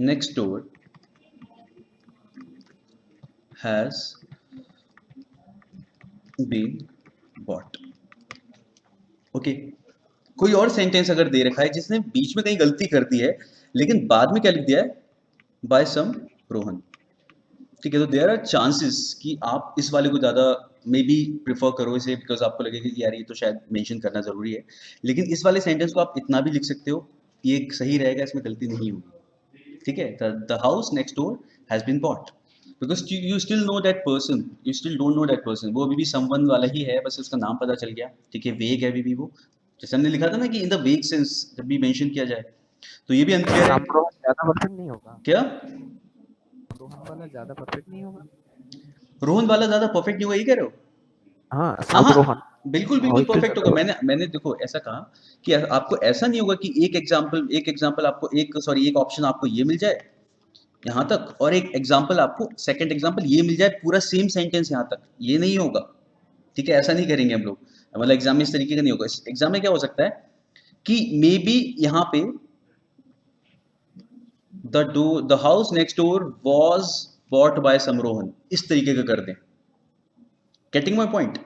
next door has been bought. Okay, कोई और सेंटेंस अगर दे रखा है जिसने बीच में कहीं गलती कर दी है, लेकिन बाद में क्या लिख दिया है, बाय सम रोहन, ठीक है, तो देयर आर चांसेस कि आप इस वाले को ज़्यादा मे बी प्रिफर करो इसे, बिकॉज आपको लगेगा कि यार ये तो शायद मेंशन करना ज़रूरी है, लेकिन इस वाले सेंटेंस को आप इतना भी लिख सकते हो, ये सही रहेगा, इसमें गलती नहीं होगी, ठीक है। The house next door has been bought, because you still know that person, you still don't know that person, वो अभी भी समवन वाला ही है, बस उसका नाम पता चल गया, ठीक है, वेग है अभी भी वो, जैसे हमने लिखा था ना कि इन द वेग सेंस जब भी मेंशन किया जाए, तो ये भी अनक्लियर है। सम रोहन ज्यादा परफेक्ट नहीं होगा? क्या रोहन वाला ज्यादा परफेक्ट नहीं होगा? रोहन वाला ज़्यादा परफेक्ट नहीं हुआ, ये कह रहे हो? हाँ, हाँ सम हाँ, रोहन। बिल्कुल बिल्कुल वही तो परफेक्ट होगा। ज्यादा मैंने देखो ऐसा कहा कि आपको ऐसा नहीं होगा कि एक एग्जांपल आपको एक ऑप्शन आपको ये मिल जाए यहाँ तक, और एक एग्जांपल आपको सेकंड एग्जांपल ये मिल जाए, पूरा सेम सेंटेंस यहाँ तक, ये नहीं होगा, ठीक है, ऐसा नहीं करेंगे हम लोग, मतलब एग्जाम में इस तरीके का नहीं होगा। इस एग्जाम में क्या हो सकता है कि मे बी यहाँ पे the house next door was bought by Samrohan, इस तरीके का कर दें, गेटिंग माई पॉइंट,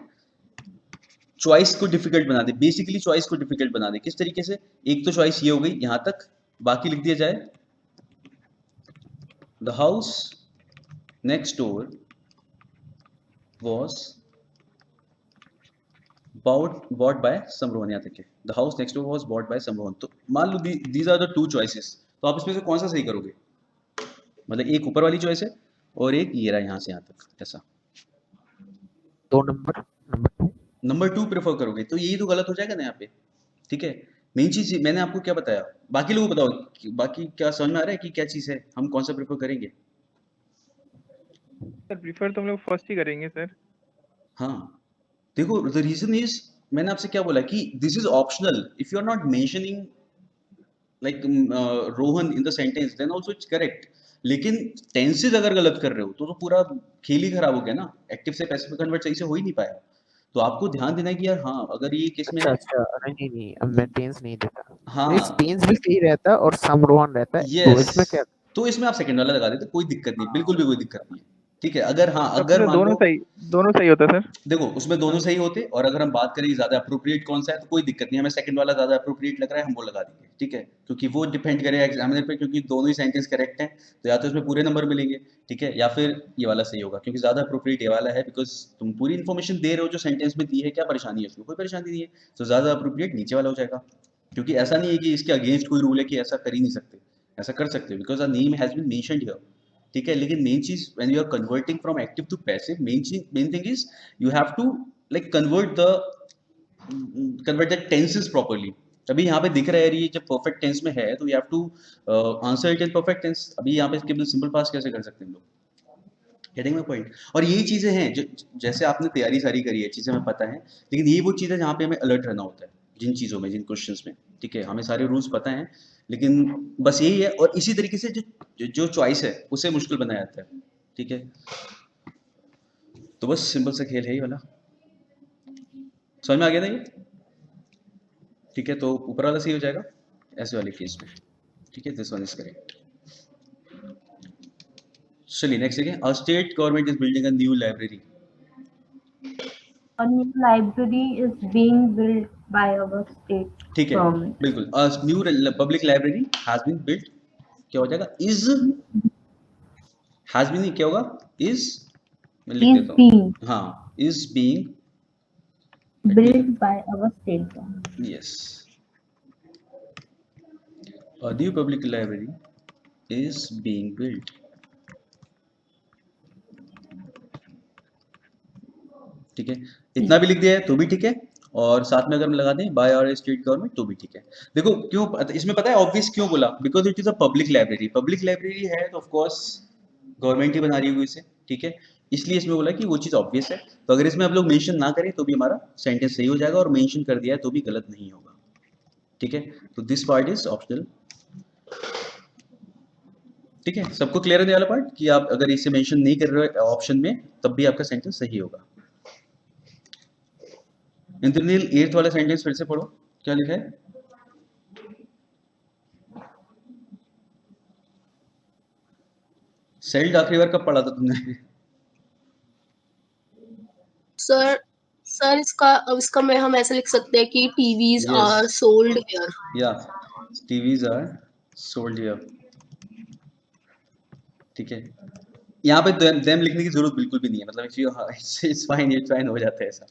चॉइस को डिफिकल्ट बना दे, बेसिकली चॉइस को डिफिकल्ट बना दे। किस तरीके से, एक तो चॉइस ये हो गई यहां तक, बाकी लिख दिया जाए the house next door was bought by Samrohan, यहाँ तक है, the house next door was bought by Samrohan. तो मान लो these are the two choices, तो आप इसमें से कौन सा सही करोगे, मतलब एक ऊपर वाली चॉइस है और एक ये रहा यहाँ से यहाँ तक, ऐसा 2 नंबर, नंबर 2। नंबर 2 प्रेफर करोगे, तो यही तो गलत हो जाएगा ना यहाँ पे, ठीक है। मेन चीज मैंने आपको क्या बताया, बाकी लोगों को बताओ बाकी क्या समझ में आ रहा है कि क्या चीज है, हम कौन सा प्रेफर करेंगे। सर प्रीफर तो हम लोग फर्स्ट ही करेंगे सर। हाँ, देखो द रीजन इज, मैंने आपसे क्या बोला कि this is optional, if you are not mentioning like Rohan in the sentence then also it's correct, लेकिन टेंसेज अगर गलत कर रहे हो तो पूरा खेल ही खराब हो गया ना, एक्टिव से पैसिव में कन्वर्ट सही से हो ही नहीं पाया। तो आपको ध्यान देना है कि यार हाँ, अगर ये केस में अच्छा है, अच्छा, नहीं नहीं, अब मैं टेंस नहीं देता। नहीं, हाँ, टेंस भी सही रहता और सम रोहन रहता है, तो यस, इसमें क्या? तो इसमें आप सेकंड वाला लगा देते, कोई दिक्कत नहीं, बिल्कुल भी कोई दिक्कत नहीं है, ठीक है। अगर हाँ, तब अगर तो मान लो दोनों सही होता सर। देखो उसमें दोनों सही होते, और अगर हम बात करें कि ज्यादा अप्रोप्रिएट कौन सा है, तो कोई दिक्कत नहीं, हमें सेकंड वाला ज्यादा अप्रोप्रिएट लग रहा है, हम वो लगा देंगे, ठीक है, क्योंकि वो डिपेंड करेगा एग्जामिनर पे, क्योंकि दोनों ही सेंटेंस करेक्ट हैं, तो या तो इसमें पूरे नंबर मिलेंगे, ठीक है, या फिर ये वाला सही होगा, क्योंकि ज्यादा अप्रोप्रिएट ये वाला है, बिकॉज तुम पूरी इन्फॉर्मेशन दे रहे हो जो सेंटेंस में दी है, क्या परेशानी है उसमें, कोई परेशानी नहीं है, तो ज्यादा अप्रोप्रिएट नीचे वाला हो जाएगा, क्योंकि ऐसा नहीं है कि इसके अगेंस्ट कोई रूल है कि ऐसा कर ही नहीं सकते, ऐसा कर सकते हो, because a name has been mentioned here, ठीक है। लेकिन मेन चीज when you are converting from active to passive, main thing is you have to like convert the tenses properly। अभी यहाँ पे दिख रहा है ये जब परफेक्ट टेंस में है, तो you have to answer it in perfect tense। अभी यहाँ पे केवल सिंपल पास कैसे कर सकते हैं हम लोग, गेटिंग माय पॉइंट। और यही चीजें हैं जो, जैसे आपने तैयारी सारी करी है, चीजें हमें पता है, लेकिन ये वो चीजें जहाँ पे हमें अलर्ट रहना होता है, जिन चीजों में, जिन क्वेश्चंस में, ठीक है, हमें सारे रूल्स पता हैं, लेकिन बस यही है, और इसी तरीके से जो चॉइस है उसे मुश्किल बनाया जाता है, ठीक है। तो बस सिंपल सा खेल है ये वाला, समझ में आ गया ना ये, ठीक है। तो ऊपर वाला सही हो जाएगा ऐसे वाले केस में, ठीक है, दिस वन इज करेक्ट। चलिए नेक्स्ट देखिए, a state government is building a new library. A new library is being built by our state ठीक है, government. बिल्कुल, a new public library has been built, क्या हो जाएगा, इज हैज बीन क्या होगा? इज, मैं लिख is देता हूँ। being हाँ, is being, built by our state bank. yes, a new public library is being built. ठीक है, इतना भी लिख दिया है तो भी ठीक है, और साथ में अगर हम लगा दें बाय आवर स्टेट गवर्नमेंट तो भी ठीक है। देखो क्यों इसमें पता है ऑब्वियस क्यों बोला? Because it is a public library. Public library है तो ऑफ कोर्स गवर्नमेंट ही बना रही होगी इसे, ठीक है, इसलिए इसमें बोला कि वो चीज़ ऑब्वियस है। तो अगर इसमें आप लोग मेंशन ना करें तो भी हमारा सेंटेंस सही हो जाएगा, और मेंशन कर दिया है तो भी गलत नहीं होगा, ठीक है। तो दिस पार्ट इज ऑप्शनल, ठीक है। सबको क्लियर है ये वाला पार्ट कि आप अगर इसे मेंशन नहीं कर रहे हो ऑप्शन में तब भी आपका सेंटेंस सही होगा। इंद्रनील 8th वाला सेंटेंस फिर से पढ़ो, क्या लिखा है? सेल्ड आखिरी बार कब पढ़ा था तुमने? सर सर इसका में हम ऐसे लिख सकते हैं कि TVs Yes. Are sold here. या टीवीज आर सोल्ड हियर, ठीक है। यहाँ पे देम लिखने की जरूरत बिल्कुल भी नहीं है, मतलब इट्स फाइन हो जाता है ऐसा,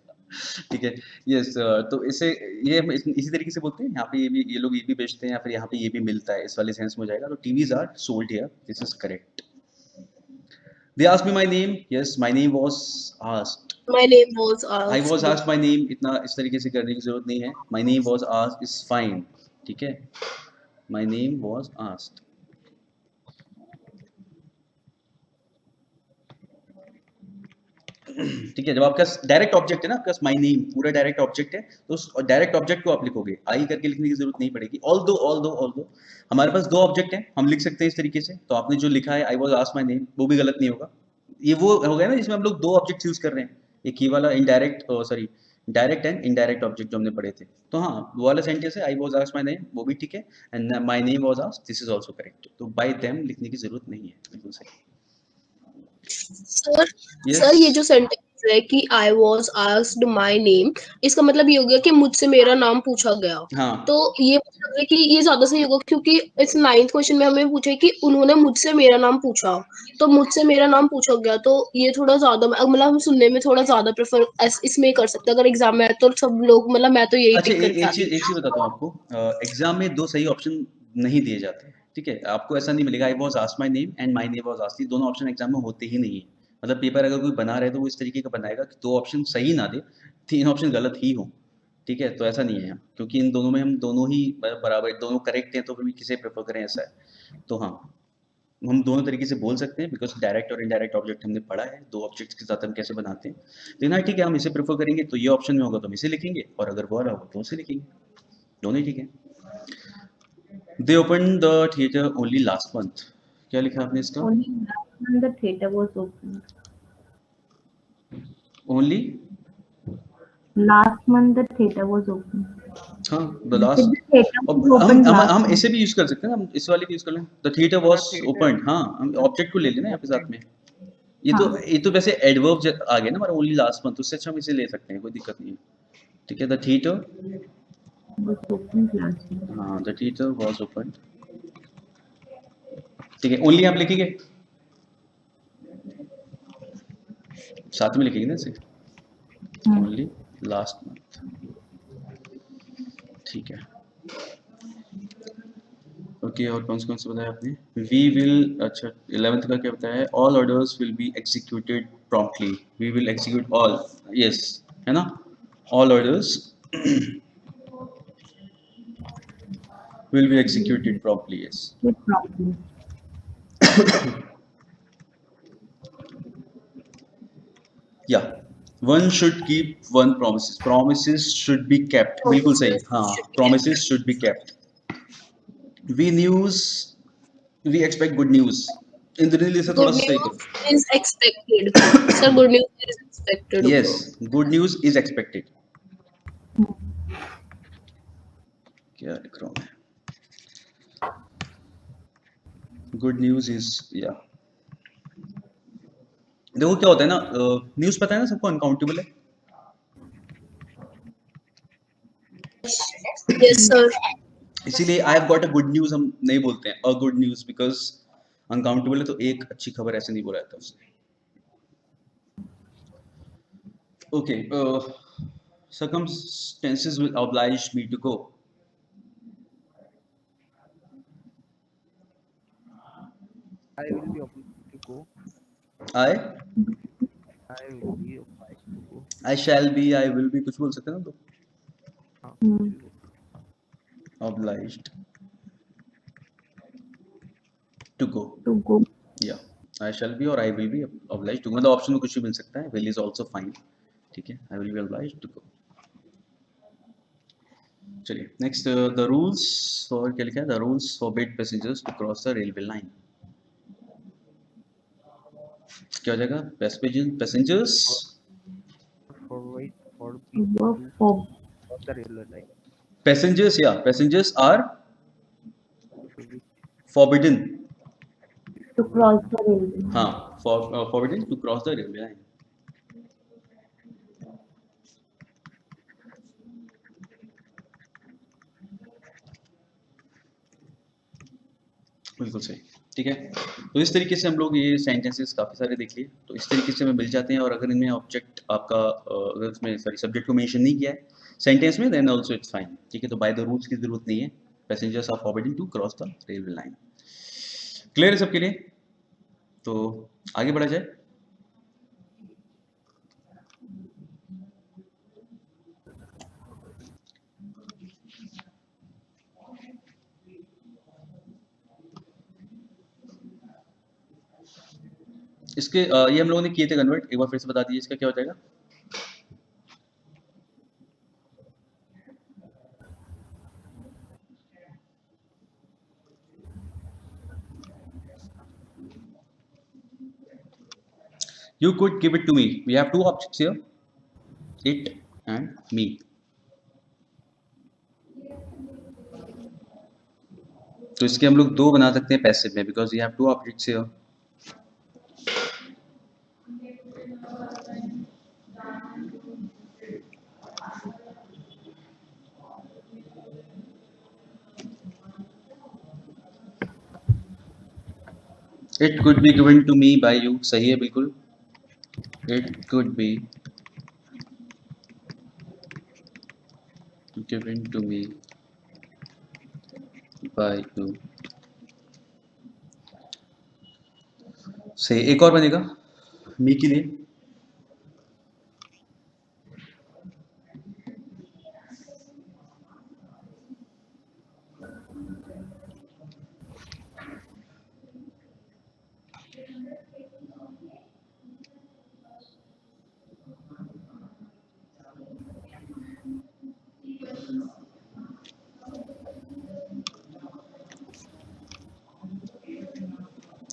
ठीक है। यस, तो इसे ये हम इसी तरीके से बोलते हैं। यहाँ पे ये लोग ये भी बेचते हैं, या फिर यहाँ पे ये भी मिलता है, इस वाले सेंस में हो जाएगा। तो TVs are sold here, this is correct. They asked me my name, yes my name was asked, my name was I was asked. Asked my name, इतना इस तरीके से करने की जरूरत नहीं है। My name was asked is fine, ठीक है। माय नेम वाज आस्क्ड, ठीक है। जब आपका डायरेक्ट ऑब्जेक्ट है ना, आपका माय नेम पूरा डायरेक्ट ऑब्जेक्ट है, तो उस डायरेक्ट ऑब्जेक्ट को आप लिखोगे, आई करके लिखने की जरूरत नहीं पड़ेगी। ऑल्दो हमारे पास दो ऑब्जेक्ट हैं, हम लिख सकते हैं इस तरीके से। तो आपने जो लिखा है आई वाज आस्क्ड माय नेम, वो भी गलत नहीं होगा। ये वो हो गया ना जिसमें हम लोग दो ऑब्जेक्ट यूज कर रहे हैं, एक ये वाला indirect, sorry direct and indirect object जो हमने पढ़े थे। तो हाँ, वो वाला सेंटेंस है आई वाज आस्क्ड माय नेम, वो भी ठीक है। And my name was asked, this is also correct. तो बाय देम लिखने की जरूरत नहीं है, बिल्कुल सही। Sir Yes. सर ये जो सेंटेंस है कि आई वाज आस्क्ड माय नेम, इसका मतलब ये हो गया कि मुझसे मेरा नाम पूछा गया। हाँ, तो ये मतलब है कि ये ज्यादा सही होगा, क्योंकि इस 9th क्वेश्चन में हमें पूछा है कि उन्होंने मुझसे मेरा नाम पूछा, तो मुझसे मेरा नाम पूछा गया। तो ये थोड़ा ज्यादा मतलब हम सुनने में थोड़ा ज्यादा प्रेफर इसमें कर सकते हैं। अगर एग्जाम में है तो सब लोग, मतलब मैं तो यही अच्छा टिक करके एक आती। चीज बताता हूँ आपको, एग्जाम में दो सही ऑप्शन नहीं दिए जाते, ठीक है। आपको ऐसा नहीं मिलेगा आई was asked my name and my name was asked, दोनों ऑप्शन एग्जाम में होते ही नहीं है। मतलब पेपर अगर कोई बना रहा है तो वो इस तरीके का बनाएगा कि दो ऑप्शन सही ना दे, तीन ऑप्शन गलत ही हो, ठीक है। तो ऐसा नहीं है यहाँ, क्योंकि इन दोनों में हम दोनों ही बराबर, दोनों करेक्ट हैं, तो फिर भी किसे प्रेफर करें, ऐसा है। तो हाँ, हम दोनों तरीके से बोल सकते हैं, बिकॉज डायरेक्ट और इनडायरेक्ट ऑब्जेक्ट हमने पढ़ा है, दो ऑब्जेक्ट्स के साथ हम कैसे बनाते हैं। लेकिन हाँ ठीक है, हम इसे प्रेफर करेंगे तो ये ऑप्शन में होगा तो हम इसे लिखेंगे, और अगर वो वाला होगा तो उसे लिखेंगे, दोनों ही ठीक है। दे open the theatre only last month, क्या लिखा आपने इसका? Only last month the theater was open. Only Last month the theater was open. हाँ, the The last. theater was अब opened last हम month. इसे भी यूज कर सकते हैं ना, हम इस वाले भी यूज कर लें, द थिएटर वाज ओपन। हाँ, हम ऑब्जेक्ट को ले लेना यहाँ पे साथ में। ये तो वैसे एडवर्ब आ गया ना हमारा, ओनली लास्ट मंथ, उससे अच्छा हम इसे ले सकते हैं, कोई दिक्कत नहीं है, ठीक है। The theatre Was opened last month. हाँ, द थिएटर वाज ओपन, ठीक है। ओनली आप लिखेंगे, साथ में लिखेंगे ना इसे, ओनली लास्ट मंथ, ठीक है। ओके, और कौन से बताया आपने? वी विल, अच्छा 11th का क्या बताया है? All orders will be executed promptly, we will execute all, yes, है ना, all orders will be executed promptly, yes. With promptly. Yeah, one should keep one promises, promises should be kept, बिल्कुल सही, हाँ, promises should be kept. We expect good news. Indranil इसे थोड़ा गुड सही न्यूज करो। Is expected. Sir good news is expected. Yes, good news is expected. क्या लिख रहा हूँ मैं? Good news is, yeah. देखो क्या होता है ना, न्यूज पता है ना सबको अनकाउंटेबल है, यस सर। इसीलिए I have got a good news हम नहीं बोलते हैं, a good news, because uncountable है तो एक अच्छी खबर ऐसे नहीं बोला जाता उसने। Okay, circumstances will oblige me to go. I will be obliged to go. I I will be obliged to go. I shall be, I will be, कुछ बोल सकते हैं ना तो हाँ, Hmm. obliged to go. To go. Yeah, I shall be और I will be obliged to go, मतलब ऑप्शन में कुछ भी मिल सकता है, will is also fine, ठीक है, I will be obliged to go। चलिए नेक्स्ट, द रूल्स फॉर, क्या लिखा है, the rules forbid passengers to cross the railway line. क्या हो जाएगा, passengers Forbid Work to for cross the railway line. Passengers, या passengers are Forbid forbidden, to cross the railway. हाँ, forbidden to cross the railway line. बिल्कुल सही, ठीक है। तो इस तरीके से हम लोग ये सेंटेंसेस काफ़ी सारे देख लिए, तो इस तरीके से हमें मिल जाते हैं। और अगर इनमें ऑब्जेक्ट आपका अगर इसमें सॉरी सब्जेक्ट को मेंशन नहीं किया है सेंटेंस में, देन आल्सो इट्स फाइन, ठीक है। तो बाय द रूल्स की जरूरत नहीं है, passengers are forbidden to cross the railway line. Clear है सबके लिए? तो आगे बढ़ा जाए। इसके ये हम लोगों ने किए थे कन्वर्ट, एक बार फिर से बता दीजिए इसका क्या हो जाएगा। You could give it to me. We have two objects here, it and me. तो इसके हम लोग दो बना सकते हैं पैसिव में, because we have two objects here. It could be given to me by you, सही है बिल्कुल। It could be given to me by you, सही। एक और बनेगा मी के लिए,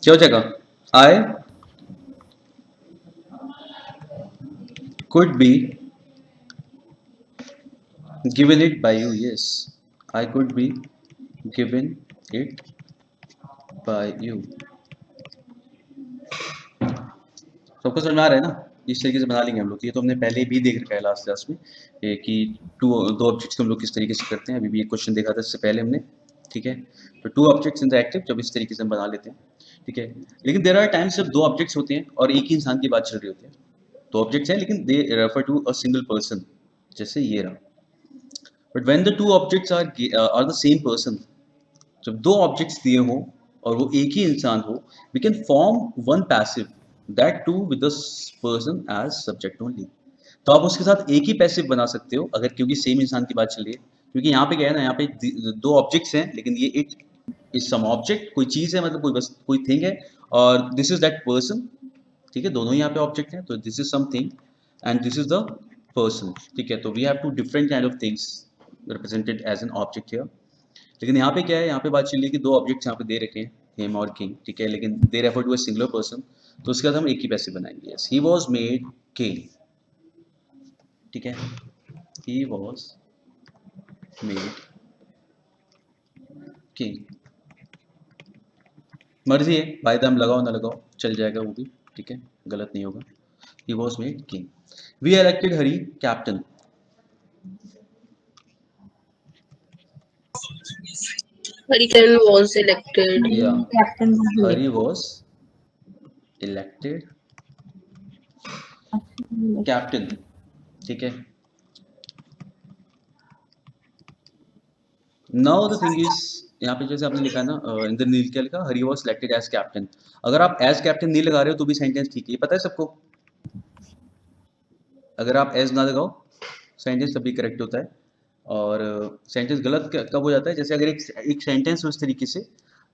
क्या हो जाएगा, I could be given it by you। yes, I could be given it by you। सबको समझ में आ रहा है ना? इस तरीके से बना लेंगे हम लोग। ये तो हमने पहले भी देख रखा है लास्ट क्लास में कि दो ऑब्जेक्ट्स को हम लोग किस तरीके से करते हैं। अभी भी एक क्वेश्चन देखा था इससे पहले हमने, ठीक है। तो two objects in the active जब इस तरीके से हम बना लेते हैं, ठीक है। लेकिन देयर आर टाइम्स जब दो ऑब्जेक्ट्स होते हैं और एक ही इंसान की बात चल रही होती है, दो ऑब्जेक्ट्स हैं लेकिन they refer to a single person, जैसे ये रहा। But when the two objects are the same person, जब दो ऑब्जेक्ट्स दिए हों और वो एक ही इंसान हो, we can form one passive, that too with the person as subject only. तो आप उसके साथ एक ही पैसिव बना सकते हो अगर, क्योंकि सेम इंसान की बात चल रही है। क्योंकि यहाँ पे क्या है ना, यहाँ पे दो ऑब्जेक्ट्स हैं लेकिन ये इट इज सम ऑब्जेक्ट, कोई चीज़ है, मतलब कोई बस कोई थिंग है, और दिस इज दैट पर्सन, ठीक है। दोनों ही यहाँ पे ऑब्जेक्ट हैं, तो this is something and this is the person, ठीक है। तो we have two different kind of things represented as an object here. लेकिन यहाँ पे क्या है, यहाँ पे बात चल रही है कि दो ऑब्जेक्ट्स यहाँ पे दे रखे हैं, हिम और किंग, ठीक है। लेकिन they refer to a singular person, तो उसके बाद हम एक ही पैसिव बनाएंगे। Yes, he was made king, ठीक है। ही वाज मेड किंग, मर्जी है, बाय द हम लगाओ ना लगाओ चल जाएगा वो भी, ठीक है, गलत नहीं होगा। He was made king. We elected Hari captain. Hurricane was elected. या captain Hari was elected captain, ठीक है। नाउ द थिंग इज, यहाँ पे जैसे आपने लिखा है ना, इंद्र नील क्या लिखा, हरी वॉज सिलेक्टेड एज कैप्टन। अगर आप एज कैप्टन नहीं लगा रहे हो तो भी सेंटेंस ठीक है, ये पता है सबको। अगर आप एज ना लगाओ सेंटेंस तभी करेक्ट होता है। और सेंटेंस गलत कब हो जाता है, जैसे अगर एक सेंटेंस उस तरीके से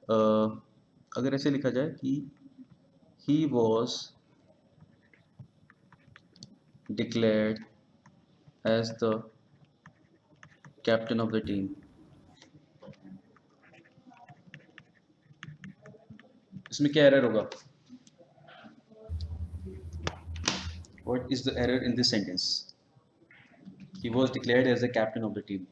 अगर ऐसे लिखा जाए कि he was declared as the captain of the team, इसमें क्या एरर होगा? What is the error in this sentence? He was declared as the captain of the team.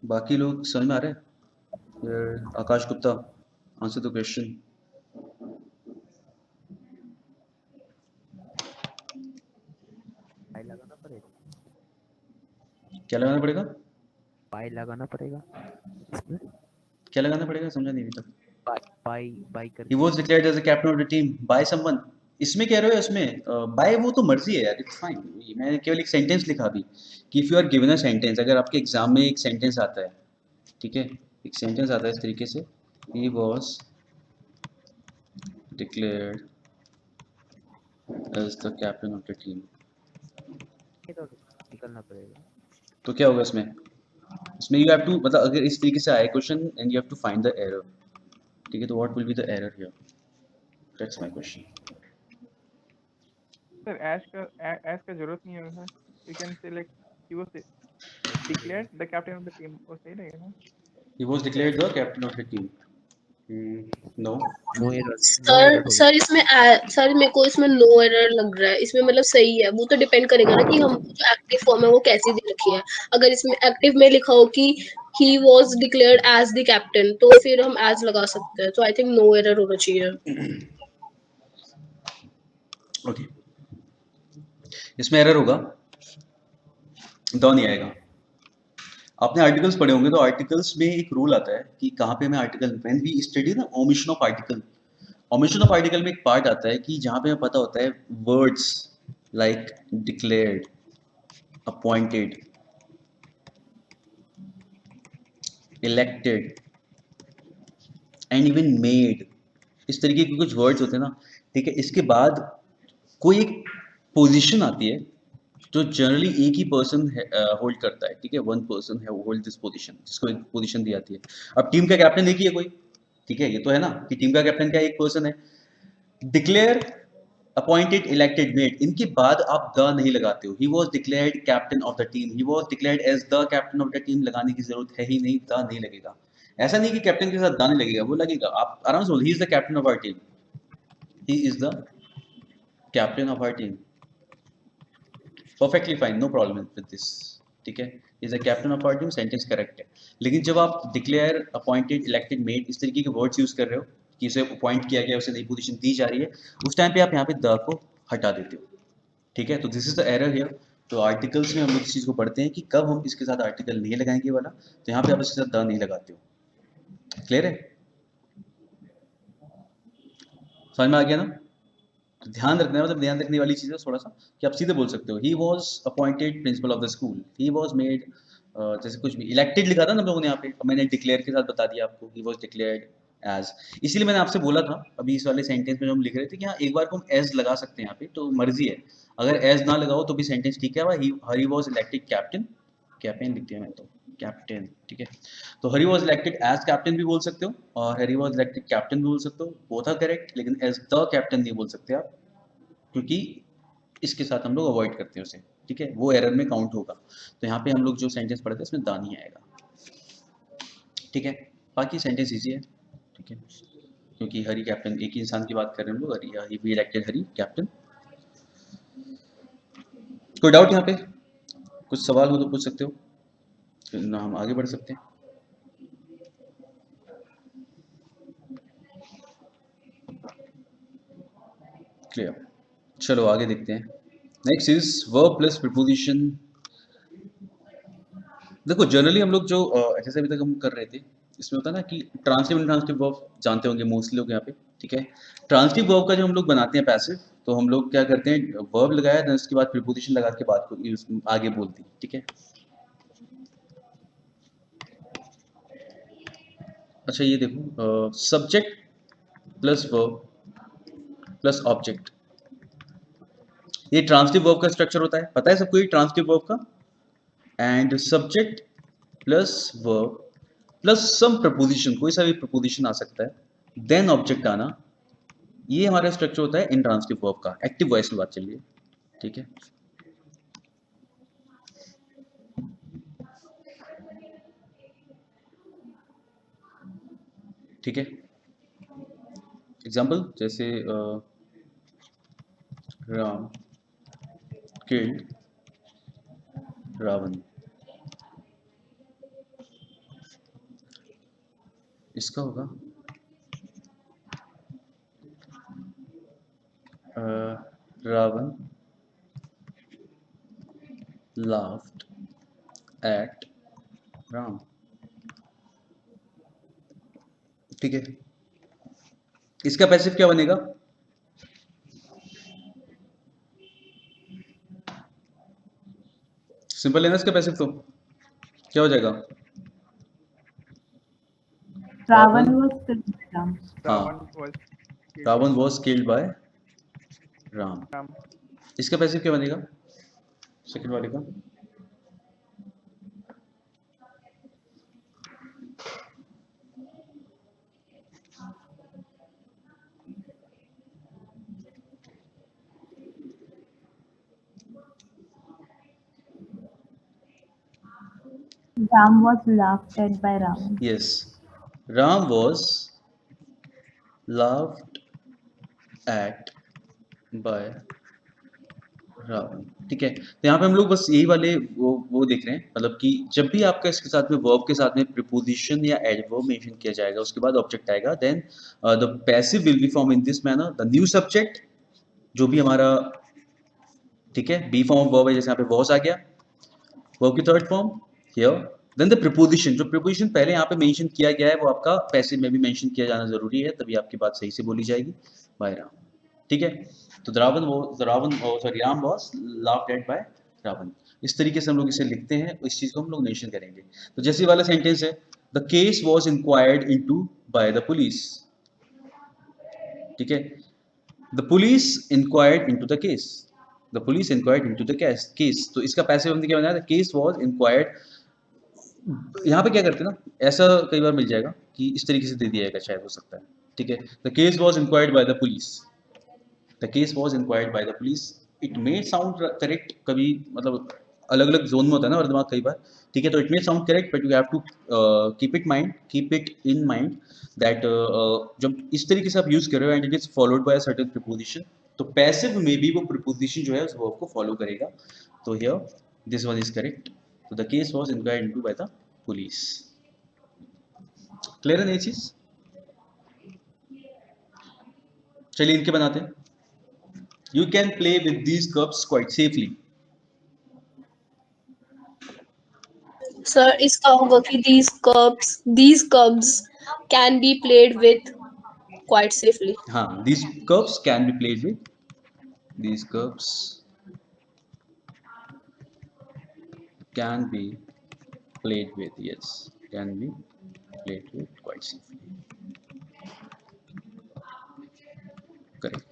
बाकी लोग समझ में आ रहे हैं? आकाश गुप्ता, आंसर द क्वेश्चन। पाई लगाना पड़ेगा, क्या लगाना पड़ेगा? पाई लगाना पड़ेगा इसमें, क्या लगाना पड़ेगा, समझा नहीं अभी तक। पाई पाई पाई He करके। was declared as the captain of the team by someone. इसमें कह रहे हो, इसमें बाय वो तो मर्जी है यार, इट्स फाइन। मैंने केवल एक सेंटेंस लिखा अभी कि if you are given a sentence, अगर आपके एग्जाम में एक सेंटेंस आता है, ठीक है, एक सेंटेंस आता है इस तरीके से, he was declared as the captain of the team, ये तो निकलना पड़ेगा। तो क्या होगा इसमें? इसमें यू हैव टू, मतलब अगर इस तरीके से आए question and you have to find the error, ठीक है, तो what will be the error here? That's my question. Sir as का जरूरत नहीं है sir, you can select he was declared the captain of the team, वो सही रहेगा ना? He was declared the captain of the team. No. No error, no sir error होगा। सर इसमें सर मेरे को इसमें नो एरर लग रहा है। इसमें मतलब सही है, वो तो डिपेंड करेगा ना कि हम जो एक्टिव फॉर्म है वो कैसी दे रखी है। अगर इसमें एक्टिव में लिखा हो कि he was declared as the captain, तो फिर हम एज लगा सकते हैं। तो आई थिंक नो एरर होना चाहिए। ओके, इसमें एरर होगा, द नहीं आएगा। आपने आर्टिकल्स पढ़े होंगे, तो आर्टिकल्स में एक रूल आता है कि कहाँ पे हमें आर्टिकल, व्हेन वी स्टडी ना omission of article, omission of article में एक पार्ट आता है कि जहाँ पे हमें पता होता है words like declared, appointed, elected and even made, इस तरीके के कुछ वर्ड्स होते हैं ना, ठीक है। इसके बाद कोई एक पोजीशन आती है जो जनरली एक ही पर्सन होल्ड करता है, ठीक है, वन पर्सन है होल्ड दिस पोजीशन, जिसको एक पोजीशन दी जाती है। अब टीम का कैप्टन एक ही है कोई, ठीक है, ये तो है ना कि टीम का कैप्टन क्या एक पर्सन है। डिक्लेयर, अपॉइंटेड, इलेक्टेड, मेड, इनके बाद आप द नहीं लगाते हो। He was declared captain of the team, he was declared as the captain of the team, लगाने की जरूरत है ही नहीं, द नहीं लगेगा। ऐसा नहीं कि कैप्टन के साथ द नहीं लगेगा, वो लगेगा। आप आराम से बोलो, he is the captain of our team, he is the captain of our team, perfectly fine, no problem with this, ठीक है, is the captain of our team, sentence correct है। लेकिन जब आप डिक्लेयर, अपॉइंटेड, इलेक्टेड, मेड इस तरीके के वर्ड्स यूज कर रहे हो कि उसे अपॉइंट किया गया, उसे नई पोजीशन दी जा रही है, उस टाइम पे आप यहाँ पे द को हटा देते हो, ठीक है। तो this is the error here. तो आर्टिकल्स में हम लोग इस चीज़ को पढ़ते हैं कि कब हम इसके साथ आर्टिकल नहीं लगाएंगे वाला, तो यहाँ पे आप इसके साथ द नहीं लगाते हो। क्लियर है, समझ में आ गया ना? तो ध्यान रखना है, मतलब ध्यान रखने वाली चीज़ है थोड़ा सा कि आप सीधे बोल सकते हो he was appointed principle of the school, he was made, जैसे कुछ भी इलेक्टेड लिखा था ना हम लोगों ने यहाँ पे, मैंने डिक्लेयर के साथ बता दिया आपको, ही वॉज डिक्लेयर्ड एज। इसीलिए मैंने आपसे बोला था अभी इस वाले सेंटेंस में जो हम लिख रहे थे कि हाँ एक बार को हम एज लगा सकते हैं यहाँ पे, तो मर्जी है। अगर एज ना लगाओ तो भी सेंटेंस ठीक है। हरी वॉज इलेक्टेड कैप्टन, कैप्टन लिख दिया मैं तो, कैप्टन, ठीक है। तो हरी वॉज इलेक्टेड एज कैप्टन भी बोल सकते हो और हरी वॉज इलेक्टेड कैप्टन भी बोल सकते हो, बोथ आर करेक्ट। लेकिन एज द कैप्टन नहीं बोल सकते आप, क्योंकि इसके साथ हम लोग अवॉइड करते हैं उसे, ठीक है, वो एरर में काउंट होगा। तो यहाँ पे हम लोग जो सेंटेंस पढ़ते हैं इसमें द नहीं आएगा, ठीक है। बाकी सेंटेंस इजी है, ठीक है। क्योंकि हरी कैप्टन, एक ही इंसान की बात कर रहे हैं हम लोग, हरी वी इलेक्टेड हरी कैप्टन। कोई डाउट यहाँ पे? कुछ सवाल हो तो पूछ सकते हो, ना हम आगे बढ़ सकते हैं। क्लियर, चलो आगे देखते हैं। Next is verb plus preposition. देखो जनरली हम लोग जो जैसे अभी तक हम कर रहे थे, इसमें होता है ना कि ट्रांसिटिव इंट्रांसिटिव वर्ब जानते होंगे मोस्टली लोग यहाँ पे, ठीक है। ट्रांसिटिव वर्ब का जो हम लोग बनाते हैं पैसिव, तो हम लोग क्या करते हैं, वर्ब लगाया देन उसके बाद प्रीपोजिशन लगा के बात को आगे बोलती, ठीक है। अच्छा ये देखो, subject plus verb plus object, ये ट्रांसिटिव वर्ब का स्ट्रक्चर होता है, पता है सबको ये ट्रांसिटिव वर्ब का। And subject plus verb plus some preposition, कोई सा भी प्रपोजिशन आ सकता है, देन ऑब्जेक्ट आना, ये हमारा स्ट्रक्चर होता है इंट्रांसिटिव वर्ब का। एक्टिव वॉइस में बात चल रही है, ठीक है। ठीक है, एग्जाम्पल जैसे राम किल्ड रावण, इसका होगा रावण laughed at राम, ठीक है। इसका पैसिव क्या बनेगा? सिंपल है ना इसका पैसिव, तो क्या हो जाएगा? Ravan was killed by Ram. Ravan was Ravan was killed by Ram. Ram. इसका पैसिव क्या बनेगा सेकंड वाले का? Ram was laughed at by Ravan. Yes, Ram was laughed at by Ravan, ठीक है। तो यहाँ पे हम लोग बस यही वाले वो देख रहे हैं, मतलब कि जब भी आपका इसके साथ में वर्ब के साथ में प्रीपोजिशन या एडवर्ब मेंशन किया जाएगा, उसके बाद ऑब्जेक्ट आएगा, then the passive will be form in this manner, the new subject जो भी हमारा, ठीक है, बी फॉर्म ऑफ वर्ब है, जैसे यहाँ पे वॉज आ गया, वर्ब की third form here, then the preposition, जो प्रीपोजिशन पहले यहाँ पे मेंशन किया गया है वो आपका पैसिव में भी मेंशन किया जाना जरूरी है, तभी आपकी बात सही से बोली जाएगी बाय राम, ठीक है। तो Ram was laughed at by Ravan, इस तरीके से हम लोग इसे लिखते हैं, इस चीज को हम लोग मेंशन करेंगे। तो जैसे वाला सेंटेंस है, the case was inquired into by the police, ठीक है। The police inquired into the case, the police inquired into the case, तो इसका पैसिव हमने क्या बनाया, द केस वॉज इंक्वायर्ड। यहाँ पे क्या करते हैं ना, ऐसा कई बार मिल जाएगा कि इस तरीके से दे दिया जाएगा, शायद हो सकता है, ठीक है। The case was inquired bye the police, the case was inquired bye the police, it may sound correct, कभी मतलब अलग अलग जोन में होता है ना हमारा दिमाग कई बार, ठीक है। तो it may sound correct but you have to keep it in mind that जब इस तरीके से आप यूज कर रहे हो and it is followed by a certain preposition, तो पैसिव में भी वो प्रीपोजिशन जो है उस वर्ब को फॉलो करेगा। तो here this one is correct, तो the case was inquired into by the police. Clear है नई चीज? चलिए इनके बनाते हैं। You can play with these cups quite safely. Sir इसका होगा कि these cubs can be played with quite safely. हाँ, these cups can be played with. These cups can be played with. Yes, can be played with quite safely. Correct.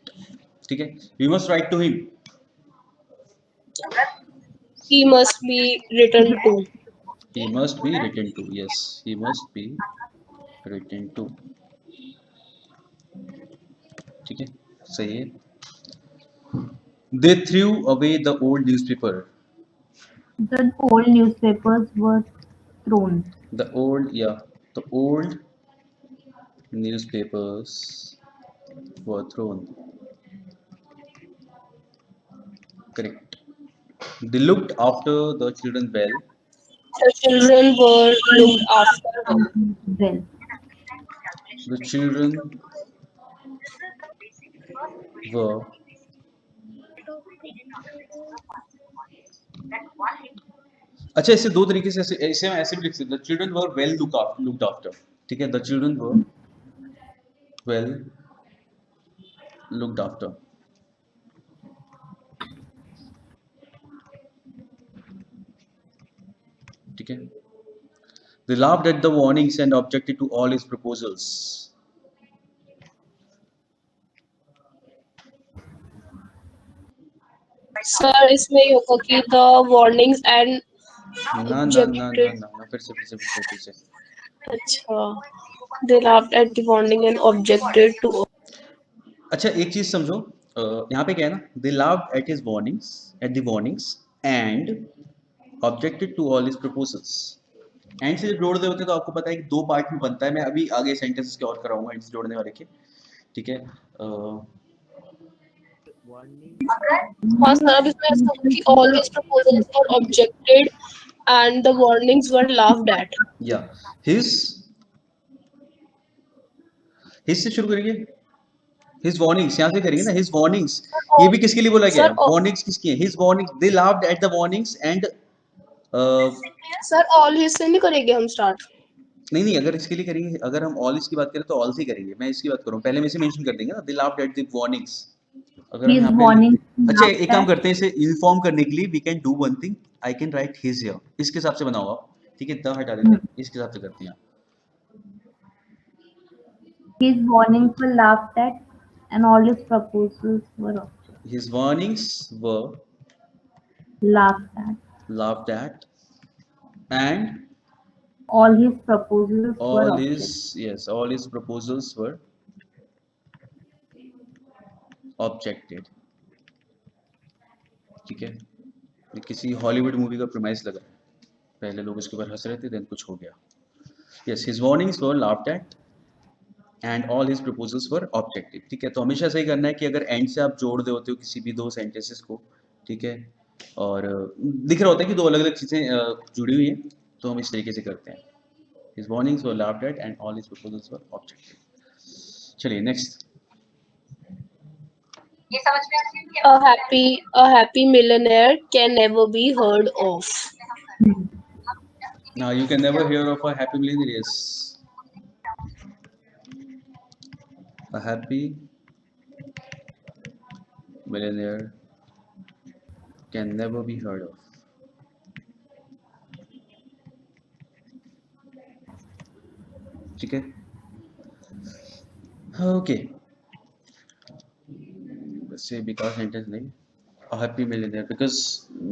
ठीक है. We must write to him. He must be written to. He must be written to. Yes, he must be written to. ठीक है, सही है. They threw away the old newspaper. The old newspapers were thrown. The old newspapers were thrown. Correct. They looked after the children well. The children were looked after well. Well. The children were अच्छा इसे दो तरीके से इसे मैं ऐसे भी लिख सकता हूँ, children were well looked after, ठीक है, the children were well looked after, ठीक है. They laughed at the warnings and objected to all his proposals. Sir इसमें ये होगा कि the warnings and ना ना ना ना objected. ना फिर से अच्छा, they laughed at the warning and objected to. अच्छा एक चीज समझो, यहाँ पे क्या है ना, they laughed at his warnings, at the warnings and objected to all his proposals. And से जब जोड़ रहे होते हैं तो आपको पता है कि दो पार्ट में बनता है. मैं अभी आगे सेंटेंसेस के और कराऊंगा एंड से जोड़ने वाले के, ठीक है. हाँ सर, अब इसमें ऐसा होगा कि all his proposals were objected and the warnings were laughed at. या हिज से शुरू करेंगे, हिज वार्निंग्स यहाँ से करेंगे ना, हिज वार्निंग्स. ये भी किसके लिए बोला गया है? Sir, वार्निंग्स किसकी है? His warnings. They laughed at the warnings and sir all his से नहीं करेंगे हम स्टार्ट. नहीं अगर इसके लिए करेंगे, अगर हम ऑल इसकी बात करें तो ऑल से ही करेंगे. मैं इसकी बात करूँ, पहले में इसे मेंशन कर देंगे ना, दे लाफ्ड एट द वार्निंग्स. अगर हम His यहाँ पे warning. अच्छा एक काम करते हैं, इसे इन्फॉर्म करने के लिए we can do one thing, I can write his here. इसके हिसाब से बनाओ आप, ठीक है, द हटा देते, इसके हिसाब से करते हैं. His warnings were laughed at, and all his proposals were His warnings were laughed at. laughed at and All his proposals were all objected. all his proposals were objected. ठीक है, ये किसी हॉलीवुड मूवी का प्रीमाइस लगा है, पहले लोग इसके ऊपर हंस रहे थे, देन कुछ हो गया. Yes, his warnings were laughed eight and all his proposals were objected. ठीक है, तो हमेशा सही करना है कि अगर एंड से आप जोड़ दे होते हो किसी भी दो सेंटेंसेस को, ठीक है, और दिख रहा होता है कि दो अलग अलग चीज़ें जुड़ी हुई हैं, तो हम इस तरीके से करते हैं. His warnings were laughed eight and all his proposals were objected. चलिए next. A happy millionaire can never be heard of. Now you can never hear of a happy millionaire. Yes. A happy millionaire can never be heard of. ठीक है, ओके, वैसे बेकार सेंटेंस नहीं. A happy millionaire because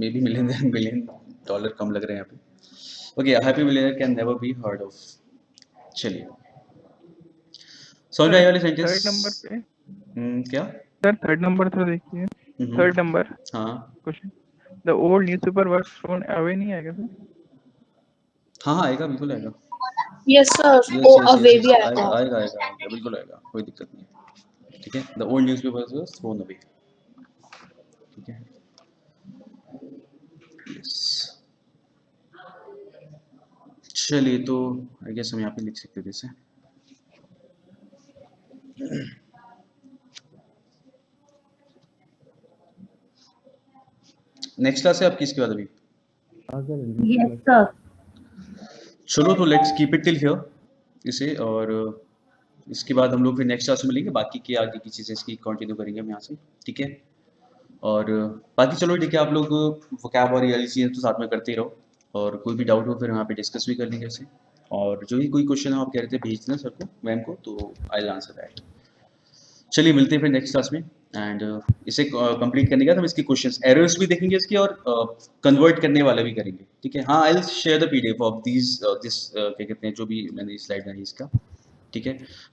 maybe million dollar कम लग रहे हैं यहाँ पे. Okay, a happy millionaire can never be heard of. चलिए, समझ में आई वाली सेंटेंस? थर्ड नंबर पे क्या सर, थर्ड नंबर तो देखिए, थर्ड नंबर हाँ question, the old newspaper was thrown away, नहीं आएगा सर? हाँ आएगा, बिल्कुल आएगा. Yes sir. Yes, Oh, yes, yes, away yes. भी आएगा आएगा. आएगा आएगा, बिल्कुल आएगा, कोई दिक्कत नहीं है. ठीक है, the old newspapers was thrown away. ठीक है, यस. चलिए, तो आई गेस हम यहाँ पे लिख सकते थे इसे. नेक्स्ट क्लास है आपकी इसके बाद अभी? Yes, sir. चलो, तो let's keep it till here इसे, और इसके बाद हम लोग फिर नेक्स्ट क्लास में मिलेंगे, बाकी की आगे की चीज़ें इसकी कंटिन्यू करेंगे हम यहाँ से. ठीक है, और बाकी चलो ठीक है, आप लोग वोकैब और ये वाली चीज़ें तो साथ में करते ही रहो, और कोई भी डाउट हो फिर यहाँ पे डिस्कस भी कर लेंगे इसे, और जो भी कोई क्वेश्चन हो आप कह रहे थे भेज देना सर को, मैम को, तो आई विल आंसर दैट. चलिए, मिलते हैं फिर नेक्स्ट क्लास में. एंड इसे कंप्लीट करने के बाद हम इसकी क्वेश्चंस, एरर्स भी देखेंगे इसकी, और कन्वर्ट करने वाले भी करेंगे. ठीक है, हाँ, I will share the PDF of this क्या कहते हैं, जो भी मैंने स्लाइड बनाई इसका. ठीक है,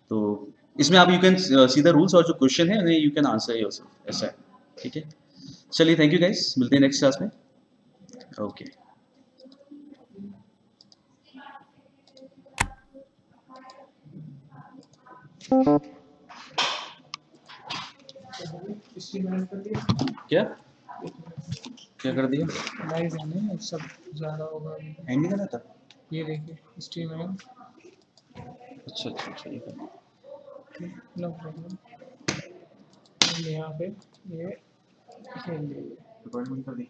तो इसमें आप you can see the rules, और जो क्वेश्चन है उन्हें यू कैन आंसर योरसेल्फ, ऐसा है. ठीक है, चलिए, थैंक यू गाइस, मिलते हैं नेक्स्ट क्लास में. ओके. स्टीम कर दिया क्या क्या कर दिया? लाइव है ना सब ज़्यादा होगा अभी। एंड नहीं करना था? ये देखिए स्टीम है अच्छा अच्छा अच्छा, ये कर। No problem. यहाँ पे ये खेल लीजिए। रिकॉर्ड बंद कर दी।